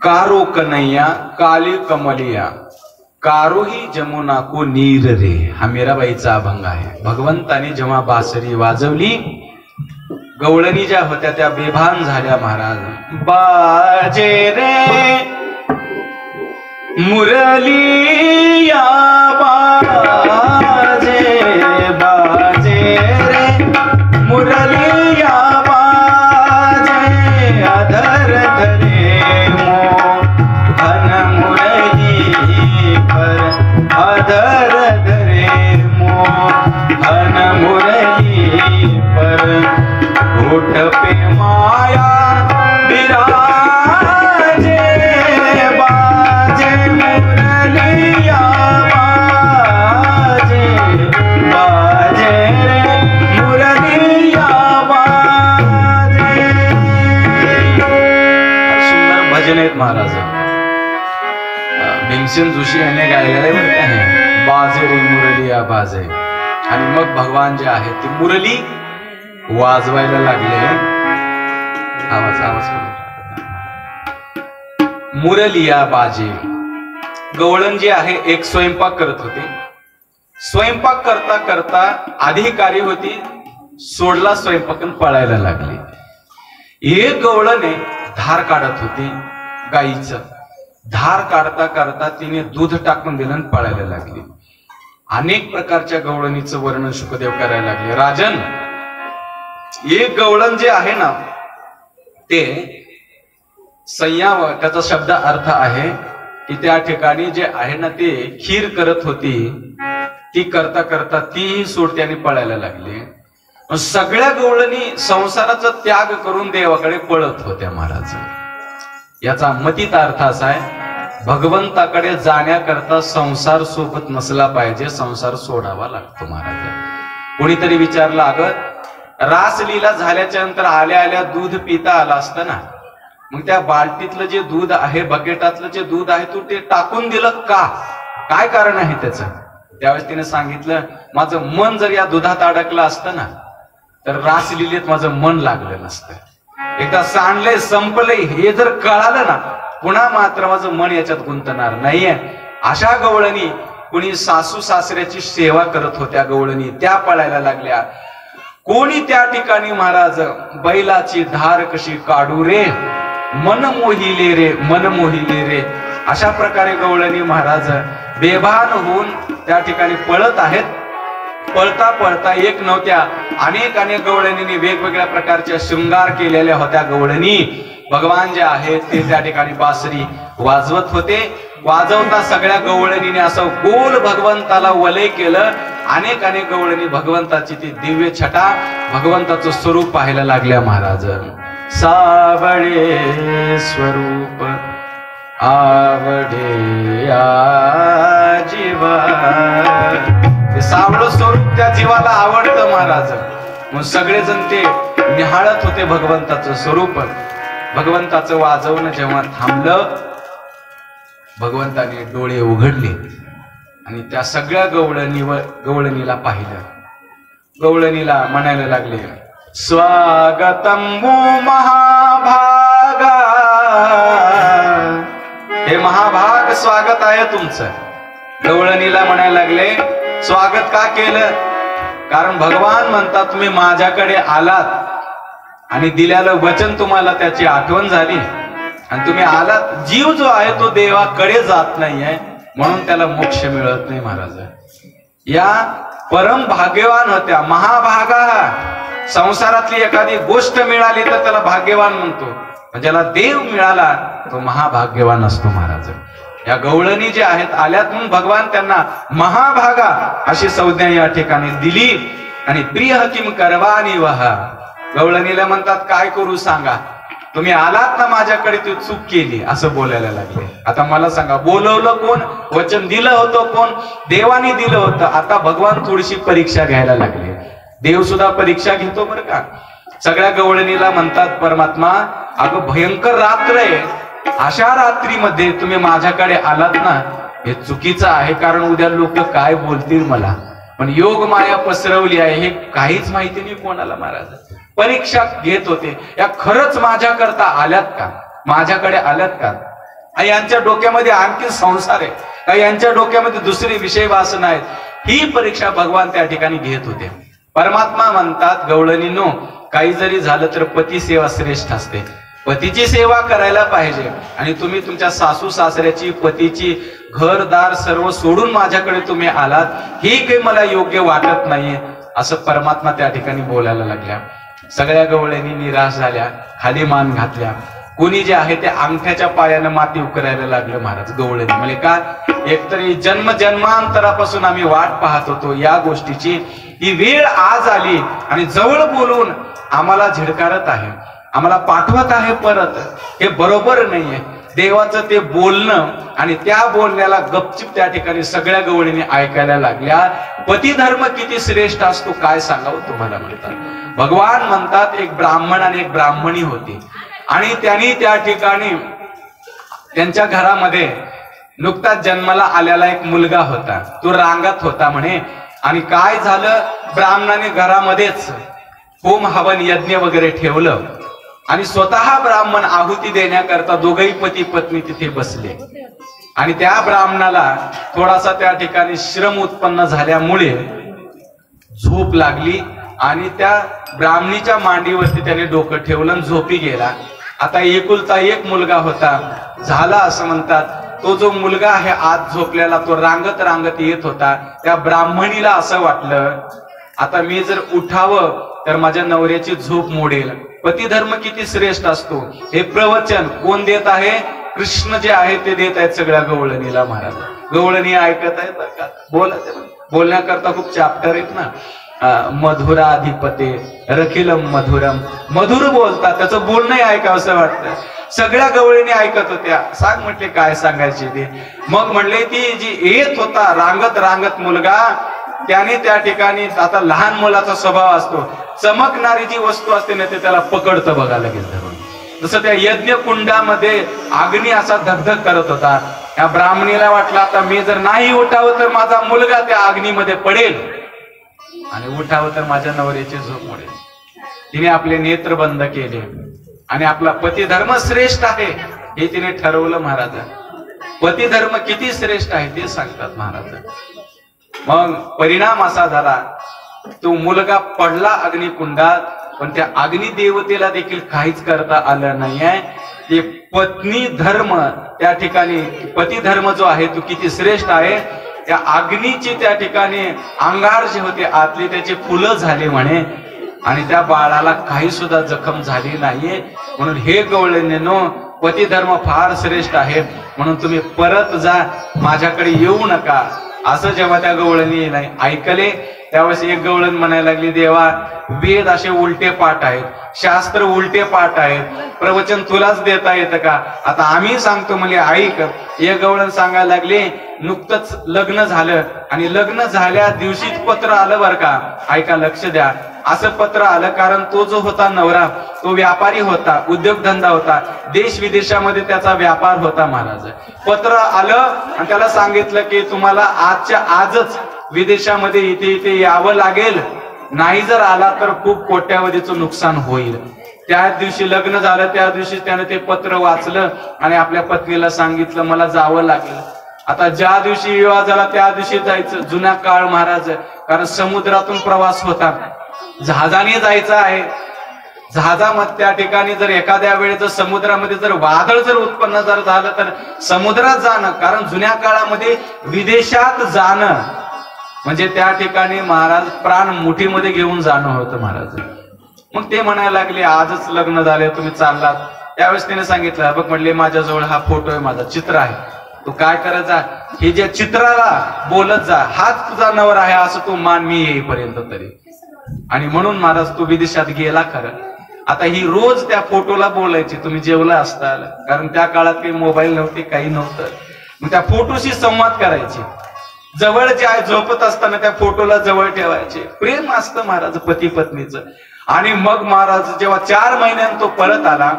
कारो कन्हैया काली कमलिया, कारो ही जमुना को नीर रे. हा मीराबाईचा अभंग आहे. भगवंताने जेव्हा बासरी वाजवली, गवळणी ज्या होत्या त्या बेभान झाल्या महाराज. बाजे रे मुरलिया बाजे, बाजे रे मुरलिया बाजे, अधर धरे मोहन मुरली पर, अधर धरे मोहन मुरली पर, होठ पे माया विराजे, बाजे मुरलिया बाजे, बाजे रे मुरलिया बाजे. सुंदर भजन आहेत महाराज. भीमसेन जोशी यांनी गायलेले म्हणते आहे, बाजे रे मुरलिया बाजे. आणि मग भगवान जे आहेत ते मुरली वाजवायला लागले. आवाज आवाज मुरलिया बाजे. गवळण जे आहे एक स्वयंपाक करत होते. स्वयंपाक करता करता अधिकारी होती, सोडला स्वयंपाक पळायला लागली. एक गवळणे धार काढत होती गाईचं. धार काढता काढता तिने दूध टाकून दिलं आणि पळायला लागली. अनेक प्रकारच्या गवळणीचं वर्णन शुकदेव करायला लागले. राजन, एक गवळण जे आहे ना ते संयाव, त्याचा शब्द अर्थ आहे की त्या ठिकाणी जे आहे ना ते खीर करत होती. ती करता करता तीही सोडत्याने पळायला लागली. सगळ्या गवळणी संसाराचा त्याग करून देवाकडे पळत होत्या महाराज. याचा मतीत अर्थ असा आहे, भगवंताकडे जाण्याकरता संसार सोबत नसला पाहिजे, संसार सोडावा लागतो महाराज. कोणीतरी विचारलं, अगं रासलीला झाल्याच्या नंतर आल्या आल्या दूध पिता आला असतं ना, मग त्या बाल्टीतलं जे दूध आहे, बकेटातलं जे दूध आहे, तू ते टाकून दिलं का? काय कारण आहे त्याचं? त्यावेळेस तिने सांगितलं, माझं मन जर या दुधात अडकलं असतं ना तर रासलीलेत माझं मन लागलं नसतं. एकदा सांडले संपले हे जर कळालं ना, पुन्हा मात्र माझं मन याच्यात गुंतणार नाहीये. अशा गवळणी, कोणी सासू सासऱ्याची सेवा करत होत्या गवळणी, त्या पळायला लागल्या. कोणी त्या ठिकाणी महाराज बैलाची धार कशी काढू रे, मन मोहिले रे, मन मोहिले रे. अशा प्रकारे गवळणी महाराज बेभान होऊन त्या ठिकाणी पळत आहेत. पळता पळता एक नव्हत्या, अनेक अनेक गवळणींनी वेगवेगळ्या प्रकारच्या शृंगार केलेल्या होत्या गवळणी. भगवान जे आहेत ते त्या ठिकाणी बासरी वाजवत होते. वाजवता सगळ्या गवळणीने असं गोल भगवंताला वलय केलं. अनेक अनेक गवळणी भगवंताची ती दिव्य छटा, भगवंताचं स्वरूप पाहायला लागल्या महाराज. सावळे स्वरूप आवडे जीवा, ते सावळ स्वरूप त्या जीवाला आवडतं महाराज. मग सगळेजण ते निहाळत होते भगवंताचं स्वरूप. भगवंताचं वाजवणं जेव्हा थांबलं, भगवंताने डोळे उघडले आणि त्या सगळ्या गवळणीला पाहिलं. गवळणीला म्हणायला लागले, स्वागतम महाभागा, हे महाभाग स्वागत आहे तुमचं. गवळणीला म्हणायला लागले, स्वागत का केलं? कारण भगवान म्हणतात, तुम्ही माझ्याकडे आलात आणि दिलेलं वचन तुम्हाला त्याची आठवण झाली आणि तुम्ही आलात, जीव जो आहे तो देवाकडे जात नाहीये म्हणून त्याला मोक्ष मिळत नाही महाराज. या परम भाग्यवान होत्या, महाभागा. संसारातली एखादी गोष्ट मिळाली तर त्याला भाग्यवान म्हणतो, ज्याला देव मिळाला तो महाभाग्यवान असतो महाराज. या गवळणी जे आहेत आल्यात म्हणून भगवान त्यांना महाभागा अशी संज्ञा या ठिकाणी दिली. आणि प्रिय हकीम करवानी वहा, गवळणीला म्हणतात काय करू सांगा, तुम्ही आलात ना माझ्याकडे, ती चूक केली असं बोलायला लागले. आता मला सांगा, बोलवलं कोण, वचन दिलं होतं कोण, देवाने दिलं होतं. आता भगवान थोडीशी परीक्षा घ्यायला लागले. देव सुद्धा परीक्षा घेतो बरं का. सगळ्या गवळणीला म्हणतात परमात्मा, अगं भयंकर रात्र आहे, अशा रात्रीमध्ये तुम्ही माझ्याकडे आलात ना, हे चुकीचं आहे, कारण उद्या लोक काय बोलतील मला. पण योग माया पसरवली आहे हे काहीच माहिती नाही कोणाला महाराज. परीक्षा घेत होते, या खरंच माझ्याकरता आल्यात का, माझ्याकडे आल्यात का. यांच्या डोक्यामध्ये आणखी संसार आहे का, यांच्या डोक्यामध्ये दुसरी विषय वासना आहेत, ही परीक्षा भगवान त्या ठिकाणी घेत होते. परमात्मा म्हणतात गवळणीनो, काही जरी झालं तर पती सेवा श्रेष्ठ असते, पतीची सेवा करायला पाहिजे. आणि तुम्ही तुमच्या सासू सासऱ्याची, पतीची, घरदार सर्व सोडून माझ्याकडे तुम्ही आलात, हे काही मला योग्य वाटत नाहीये असं परमात्मा त्या ठिकाणी बोलायला लागल्या. सगळ्या गवळणी निराश झाल्या, खाली मान घातल्या. कोणी जे आहे ते अंगठ्याच्या पायानं माती उकरायला लागलं महाराज. गवळणी म्हणजे का, एकतरी जन्म जन्मांतरापासून आम्ही वाट पाहत होतो या गोष्टीची, ही वेळ आज आली आणि जवळ बोलून आम्हाला झिडकारत आहे, आम्हाला पाठवत आहे परत, हे बरोबर नाहीये. देवाचं ते बोलणं आणि त्या बोलण्याला गपचिप त्या ठिकाणी सगळ्या गवळीने ऐकायला लागल्या. पती धर्म किती श्रेष्ठ असतो काय सांगावं तुम्हाला. म्हणतात भगवान म्हणतात, एक ब्राह्मण आणि एक ब्राह्मणी होती आणि त्यांनी त्या ठिकाणी त्यांच्या घरामध्ये नुकताच जन्माला आलेला एक मुलगा होता, तो रांगत होता म्हणे. आणि काय झालं, ब्राह्मणाने घरामध्येच होम हवन यज्ञ वगैरे ठेवलं आणि स्वतः ब्राह्मण आहुती देण्याकरता दोघही पती पत्नी तिथे बसले. आणि त्या ब्राह्मणाला थोडासा त्या ठिकाणी श्रम उत्पन्न झाल्यामुळे झोप लागली आणि त्या ब्राह्मणीच्या मांडीवरती त्याने डोकं ठेवलं आणि झोपी गेला. आता एकुलता एक मुलगा होता, झाला असं म्हणतात. तो जो मुलगा आहे आज झोपलेला, तो रांगत रांगत येत होता. त्या ब्राह्मणीला असं वाटलं, आता मी जर उठावं तर माझ्या नवऱ्याची झोप मोडेल. पती धर्म किती श्रेष्ठ असतो हे प्रवचन कोण देत आहे, कृष्ण जे आहे ते देत आहेत सगळ्या गवळणीला महाराज. गवळणी ऐकत आहेत, बोलण्याकरता खूप चॅप्टर आहेत ना. मधुराधिपते रखिलम मधुरम, मधुर बोलतात, त्याचं बोलणं ऐकावं असं वाटतं. सगळ्या गवळीने ऐकत होत्या. सांग म्हटले काय सांगायचे ते. मग म्हणले ती जी येत होता रांगत रांगत मुलगा, त्याने त्या ठिकाणी, आता लहान मुलाचा स्वभाव असतो, चमकणारी जी वस्तू असते ना ते त्याला पकडतं बघा लगेच धरून. जसं त्या यज्ञ कुंडामध्ये अग्नी असा धगधग करत होता. या ब्राह्मणीला वाटलं आता मी जर नाही उठावं तर माझा मुलगा त्या अग्नीमध्ये पडेल आणि उठावं तर माझ्या नवऱ्याची झोप मोडेल. तिने आपले नेत्र बंद केले आणि आपला पती धर्म श्रेष्ठ आहे हे तिने ठरवलं महाराज. पती धर्म किती श्रेष्ठ आहे ते सांगतात महाराज. मग परिणाम असा झाला, तो मुलगा पडला अग्निकुंडात, पण त्या अग्नि देवतेला देखील काहीच करता आलं नाहीये. ते पत्नी धर्म त्या ठिकाणी, पती धर्म जो आहे तो किती श्रेष्ठ आहे. त्या अग्नीची त्या ठिकाणी अंगार जे होते आतले त्याचे फुलं झाले म्हणे आणि त्या बाळाला काही सुद्धा जखम झाली नाहीये. म्हणून हे गवळणीनो, पती धर्म फार श्रेष्ठ आहे, म्हणून तुम्ही परत जा, माझ्याकडे येऊ नका असं जेव्हा त्या गवळणी ऐकले त्यावेळेस एक गवळण म्हणायला लागली, देवा वेद असे उलटे पाठ आहेत, शास्त्र उलटे पाठ आहेत, प्रवचन तुलाच देता येतं का, आता आम्ही सांगतो म्हणजे ऐक. एक गवळण सांगायला लागले, नुकतंच लग्न झालं आणि लग्न झाल्या दिवशीच पत्र आलं बरं का, ऐका लक्ष द्या. असं पत्र आलं कारण तो जो होता नवरा तो व्यापारी होता, उद्योगधंदा होता, देश विदेशामध्ये त्याचा व्यापार होता महाराज. पत्र आलं आणि त्याला सांगितलं की तुम्हाला आजच्या आजच विदेशामध्ये इथे इथे यावं लागेल, नाही जर आला तर खूप कोट्यावधीचं नुकसान होईल. त्या दिवशी लग्न झालं, त्या दिवशी त्याने ते पत्र वाचलं आणि आपल्या पत्नीला सांगितलं मला जावं लागेल. आता ज्या दिवशी विवाह झाला त्या दिवशी जायचं, जुना काळ महाराज, कारण समुद्रातून प्रवास होता, जहाजाने जायचं आहे. जहाजामध्ये त्या ठिकाणी जर एखाद्या वेळेस जर समुद्रामध्ये जर वादळ जर उत्पन्न जर झालं तर समुद्रात जाणं, कारण जुन्या काळामध्ये विदेशात जाणं म्हणजे त्या ठिकाणी महाराज प्राण मुठीमध्ये घेऊन जाणं होतं महाराज. मग ते म्हणायला लागले आजच लग्न झाले तुम्ही चाललात. त्यावेळेस त्याने सांगितलं बघ म्हणले माझ्याजवळ हा फोटो आहे, माझा चित्र आहे, तू काय करत जा हे जे चित्राला बोलत जा, हाच तुझा नवरा आहे असं तू मान मी येईपर्यंत तरी. आणि म्हणून महाराज तू विदेशात गेला खरं. आता ही रोज त्या फोटोला बोलायची तुम्ही जेवला असताल, कारण त्या काळात काही मोबाईल नव्हते काही नव्हतं. मग त्या फोटोशी संवाद करायचे, जवळ जे आहे झोपत असताना त्या फोटोला जवळ ठेवायचे. प्रेम असतं महाराज पती पत्नीचं. आणि मग महाराज जेव्हा 4 महिन्यात तो परत आला,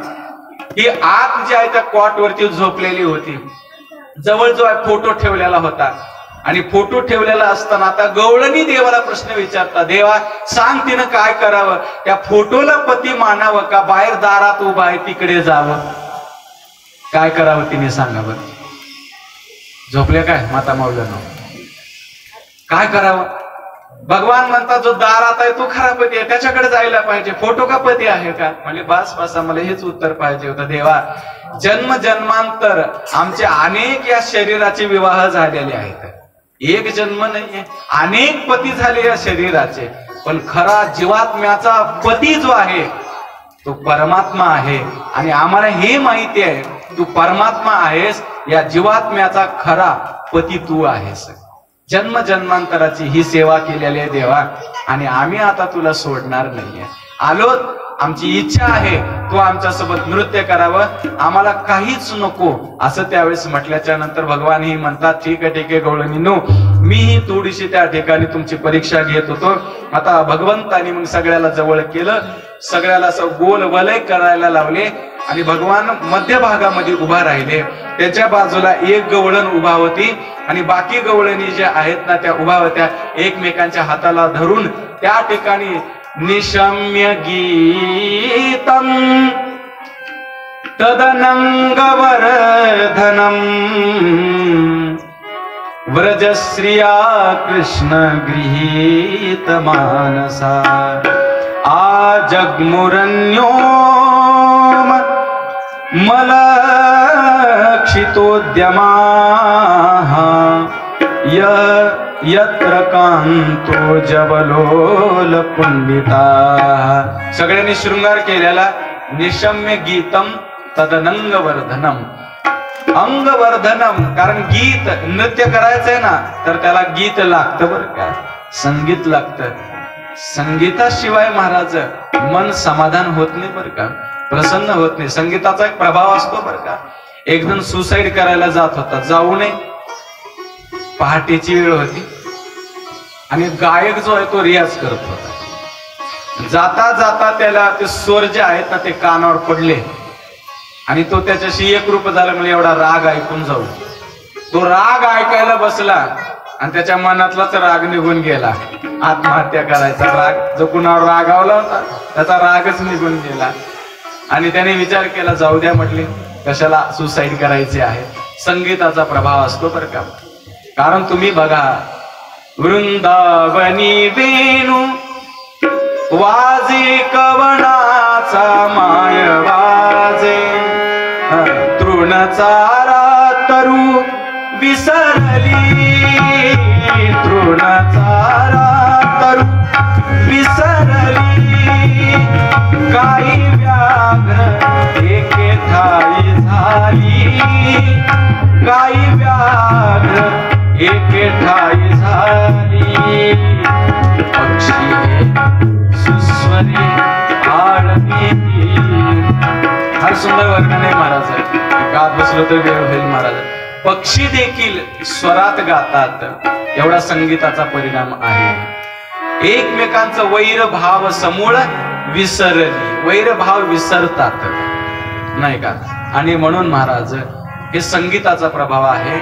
ही आत जी आहे त्या कॉटवरती झोपलेली होती, जवळ जो आहे फोटो ठेवलेला होता. आणि फोटो ठेवलेला असताना आता गवळणी देवाला प्रश्न विचारता, देवा सांग तिनं काय करावं, त्या फोटोला पती मानावं का बाहेर दारात उभा आहे तिकडे जावं, काय करावं तिने सांगावं. झोपले काय माता माऊलीनो, काय करावं. भगवान म्हणतात जो दारात आहे तो खरा पती आहे, त्याच्याकडे जायला पाहिजे, फोटो का पती आहे का. म्हणजे बस बसा मला हेच उत्तर पाहिजे होतं. देवा जन्म जन्मांतर आमचे अनेक या शरीराचे विवाह झालेले आहेत, एक जन्म नाहीये, अनेक पती झाले या शरीराचे, पण खरा जीवात्म्याचा पती जो आहे तो परमात्मा आहे. आणि आम्हाला हे माहिती आहे तू परमात्मा आहेस, या जीवात्म्याचा खरा पती तू आहेस. जन्म जन्मांतराची ही सेवा केलेली आहे देवा, आणि आम्ही आता तुला सोडणार नाहीये. आलो, आमची इच्छा आहे तू आमच्यासोबत नृत्य करावं, आम्हाला काहीच नको असं त्यावेळेस म्हटल्याच्या नंतर भगवान ही म्हणतात ठीक आहे गवळणीनो, मीही थोडीशी त्या ठिकाणी तुमची परीक्षा घेत होतो. आता भगवंतानी मग सगळ्याला जवळ केलं, सगळ्याला असं गोल वलय करायला लावले आणि भगवान मध्यभागामध्ये उभा राहिले. त्याच्या बाजूला एक गवळण उभा होती आणि बाकी गवळणी ज्या आहेत ना त्या उभा होत्या, एकमेकांच्या हाताला धरून त्या ठिकाणी निशम्य गीतम तदनंगवर्धनम व्रजश्रिया कृष्ण गृहीत मानसा आजग्मुरन्यो मलक्षितोद्यमाः यत्र कांतो जबलोल पुंडिताः. सगळ्यांनी शृंगार केलेला निशम्य गीतम तदनंगवर्धनम. अंगवर्धनम, कारण गीत नृत्य करायचंय ना तर त्याला गीत लागतं बरं का, संगीत लागतं. संगीताशिवाय महाराज मन समाधान होत नाही बरं का, प्रसन्न होत नाही. संगीताचा एक प्रभाव असतो बरं का. एक जण सुसाईड करायला जात होता, जाऊ नये, पहाटेची वेळ होती आणि गायक जो आहे तो रियाज करत होता. जाता जाता त्याला ते स्वर जे आहेत ना ते कानावर पडले आणि तो त्याच्याशी एकरूप झाला. म्हणजे एवढा राग ऐकून जाऊ, तो राग ऐकायला बसला आणि त्याच्या मनातलाच राग निघून गेला. आत्महत्या करायचा राग जो कुणावर रागावला होता त्याचा रागच निघून गेला आणि त्याने विचार केला जाऊ द्या म्हटले, कशाला सुसाईड करायचे आहे. संगीताचा प्रभाव असतो बरं का. कारण तुम्ही बघा, वृंदावनी वेणू वाजे कवनाचा माय वाजे, तृणचारा तरु विसरली, तृणचारा तरु विसरली, काही व्याघ्र एके ठाई झाली, काही व्याघ्र एके ठाई झाली, पक्षी सुस्वरे आळवी. फार सुंदर वर्णन आहे महाराज, गात बसलो तर वेळ होईल महाराज. पक्षी देखील स्वरात गातात, एवढा संगीताचा परिणाम आहे. एकमेकांचं वैरभाव समूळ विसरली, वैरभाव विसरतात नाही का. आणि म्हणून महाराज हे संगीताचा प्रभाव आहे,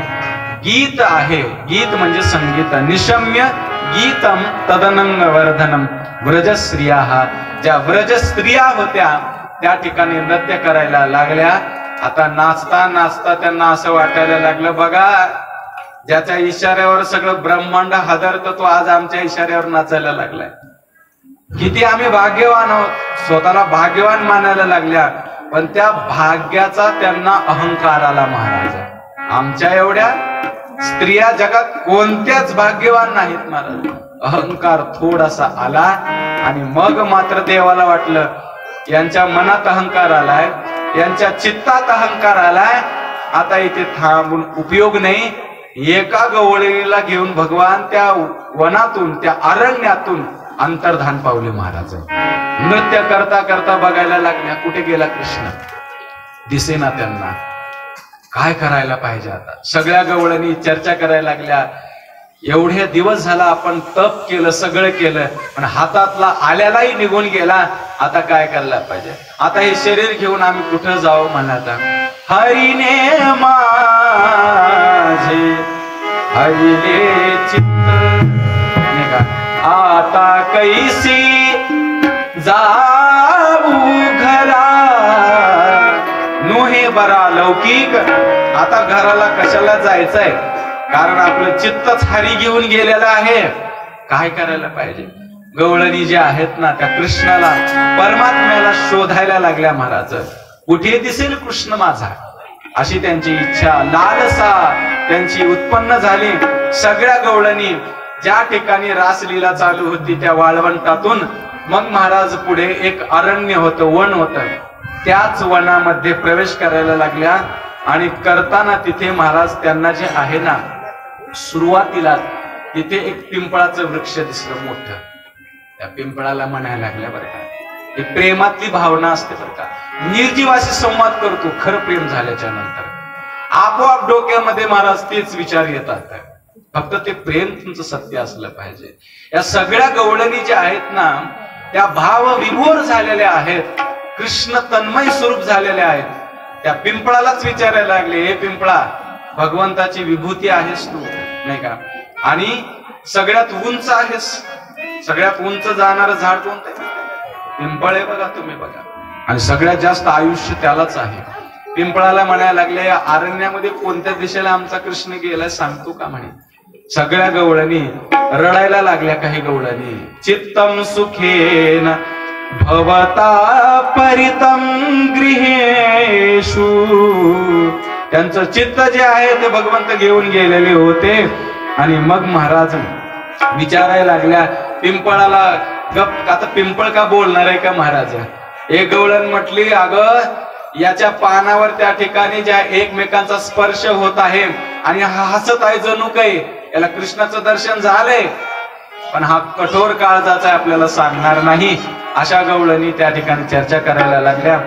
गीत आहे. गीत म्हणजे संगीत. निशम्य गीतम तदनंग वर्धनम व्रजस्त्रिया. ज्या व्रज स्त्रिया होत्या त्या ठिकाणी नृत्य करायला लागल्या. आता नाचता नाचता त्यांना असं वाटायला लागलं, बघा ज्याच्या इशाऱ्यावर सगळं ब्रह्मांड हादरतं तो आज आमच्या इशाऱ्यावर नाचायला लागलाय. किती आम्ही भाग्यवान आहोत, स्वतःला भाग्यवान मानायला लागल्या, पण त्या भाग्याचा त्यांना अहंकार आला महाराज. आमच्या एवढ्या स्त्रिया जगात कोणत्याच भाग्यवान नाहीत महाराज. अहंकार थोडासा आला आणि मग मात्र देवाला वाटलं यांच्या मनात अहंकार आलाय, यांच्या चित्तात अहंकार आलाय, आता इथे थांबून उपयोग नाही. एका गवळीला घेऊन भगवान त्या वनातून, त्या अरण्यातून अंतर्धान पावले महाराज. नृत्य करता करता बघायला लागल्या कुठे गेला कृष्ण, दिसेना त्यांना. काय करायला पाहिजे आता. सगळ्या गवळणी चर्चा करायला लागल्या, एवढे दिवस झाला आपण तप केलं, सगळं केलं, पण हातातला आल्यालाही निघून गेला. आता काय करायला पाहिजे. आता हे शरीर घेऊन आम्ही कुठं जाऊ म्हणता. हरिने माझे हरिले चित्त, आता कैसी जाऊ घरा. नो हे बरा लौकिक, आता घराला कशाला जायचंय, कारण आपलं चित्तच हरी घेऊन गेलेलं आहे. काय करायला पाहिजे. गवळणी जे आहेत ना त्या कृष्णाला, परमात्म्याला शोधायला लागल्या महाराज. कुठे दिसेल कृष्ण माझा, अशी त्यांची इच्छा, लालसा त्यांची उत्पन्न झाली. सगळ्या गवळणी ज्या ठिकाणी रासलीला चालू होती त्या वाळवंटातून मग महाराज पुढे एक अरण्य होतं, वन होतं, त्याच वनामध्ये प्रवेश करायला लागल्या. आणि करताना तिथे महाराज त्यांना जे आहे ना, सुरुवातीला तिथे एक पिंपळाचं वृक्ष दिसलं मोठं. त्या पिंपळाला म्हणायला लागल्या बरं का, ही प्रेमातली भावना असते बरं का. निर्जीवाशी संवाद करतो खरं प्रेम झाल्याच्या नंतर. आपोआप डोक्यामध्ये महाराज तेच विचार येतात, फक्त ते प्रेम तुमचं सत्य असलं पाहिजे. या सगळ्या गवळणी ज्या आहेत ना त्या भाव विभोर झालेल्या आहेत, कृष्ण तन्मय स्वरूप झालेले आहेत. त्या पिंपळालाच विचारायला लागले, हे पिंपळा भगवंताची विभूती आहेस तू नाही का, आणि सगळ्यात उंच आहेस, सगळ्यात उंच जाणारं झाड कोणतं. पिंपळ आहे बघा, तुम्ही बघा, आणि सगळ्यात जास्त आयुष्य त्यालाच आहे. पिंपळाला म्हणायला लागले, या अरण्यामध्ये कोणत्या दिशेला आमचा कृष्ण गेलाय सांगतो का म्हणे. सगळ्या गवळणी रडायला लागल्या. काही गवळणी, चित्तम सुखेन भवता परितम गृहेषु, त्यांचं चित्त जे आहे ते भगवंत घेऊन गेलेले होते. आणि मग महाराज विचारायला लागल्या पिंपळाला, गप आता पिंपळ का बोलणार आहे का महाराज. एक गवळण म्हटली, अगं याच्या पानावर त्या ठिकाणी ज्या एकमेकांचा स्पर्श होत आहे आणि हा हसत आहे जणू काही, याला कृष्णाचं दर्शन झालंय, पण हा कठोर काळजाचा आहे, आपल्याला सांगणार नाही. अशा गवळणी त्या ठिकाणी चर्चा करायला लागल्या.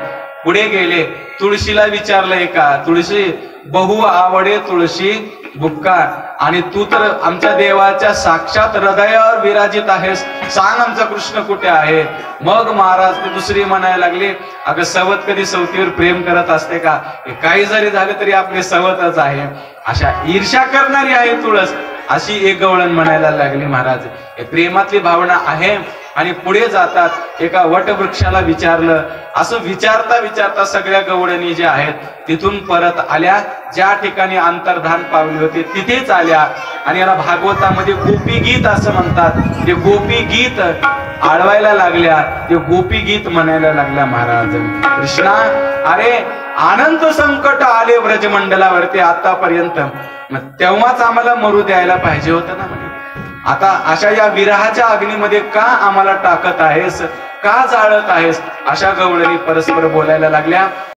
पुढे गेले, तुळशीला विचारलंय का, तुळशी बहु आवडे तुळशी बुक्का, आणि तू तर आमच्या देवाच्या साक्षात हृदयावर विराजित आहेस, सांग आमचा कृष्ण कुठे आहे. मग महाराज ती दुसरी म्हणायला लागली, अगं सवत कधी सवतीवर प्रेम करत असते का, काही जरी झाले तरी आपले सवतच आहे. अशा ईर्ष्या करणारी आहे तुळस, अशी एक गवळण म्हणायला लागली. महाराज हे प्रेमातली भावना आहे. आणि पुढे जातात, एका वटवृक्षाला विचारलं. असं विचारता विचारता सगळ्या गवळणी ज्या आहेत तिथून परत आल्या, ज्या ठिकाणी अंतर्धान पावले होते तिथेच आल्या. आणि याला भागवतामध्ये गोपी गीत असं म्हणतात. ते गोपी गीत आळवायला लागल्या, ते गोपी गीत म्हणायला लागल्या. महाराज कृष्णा, अरे अनंत संकट आले व्रजमंडलावरती आतापर्यंत, तेव्हाच आम्हाला मरू द्यायला पाहिजे होतं ना म्हणे. आता अशा या विरहाच्या अग्नीमध्ये का आम्हाला टाकत आहेस, का जाळत आहेस. अशा गवळणी परस्पर बोलायला लागल्या.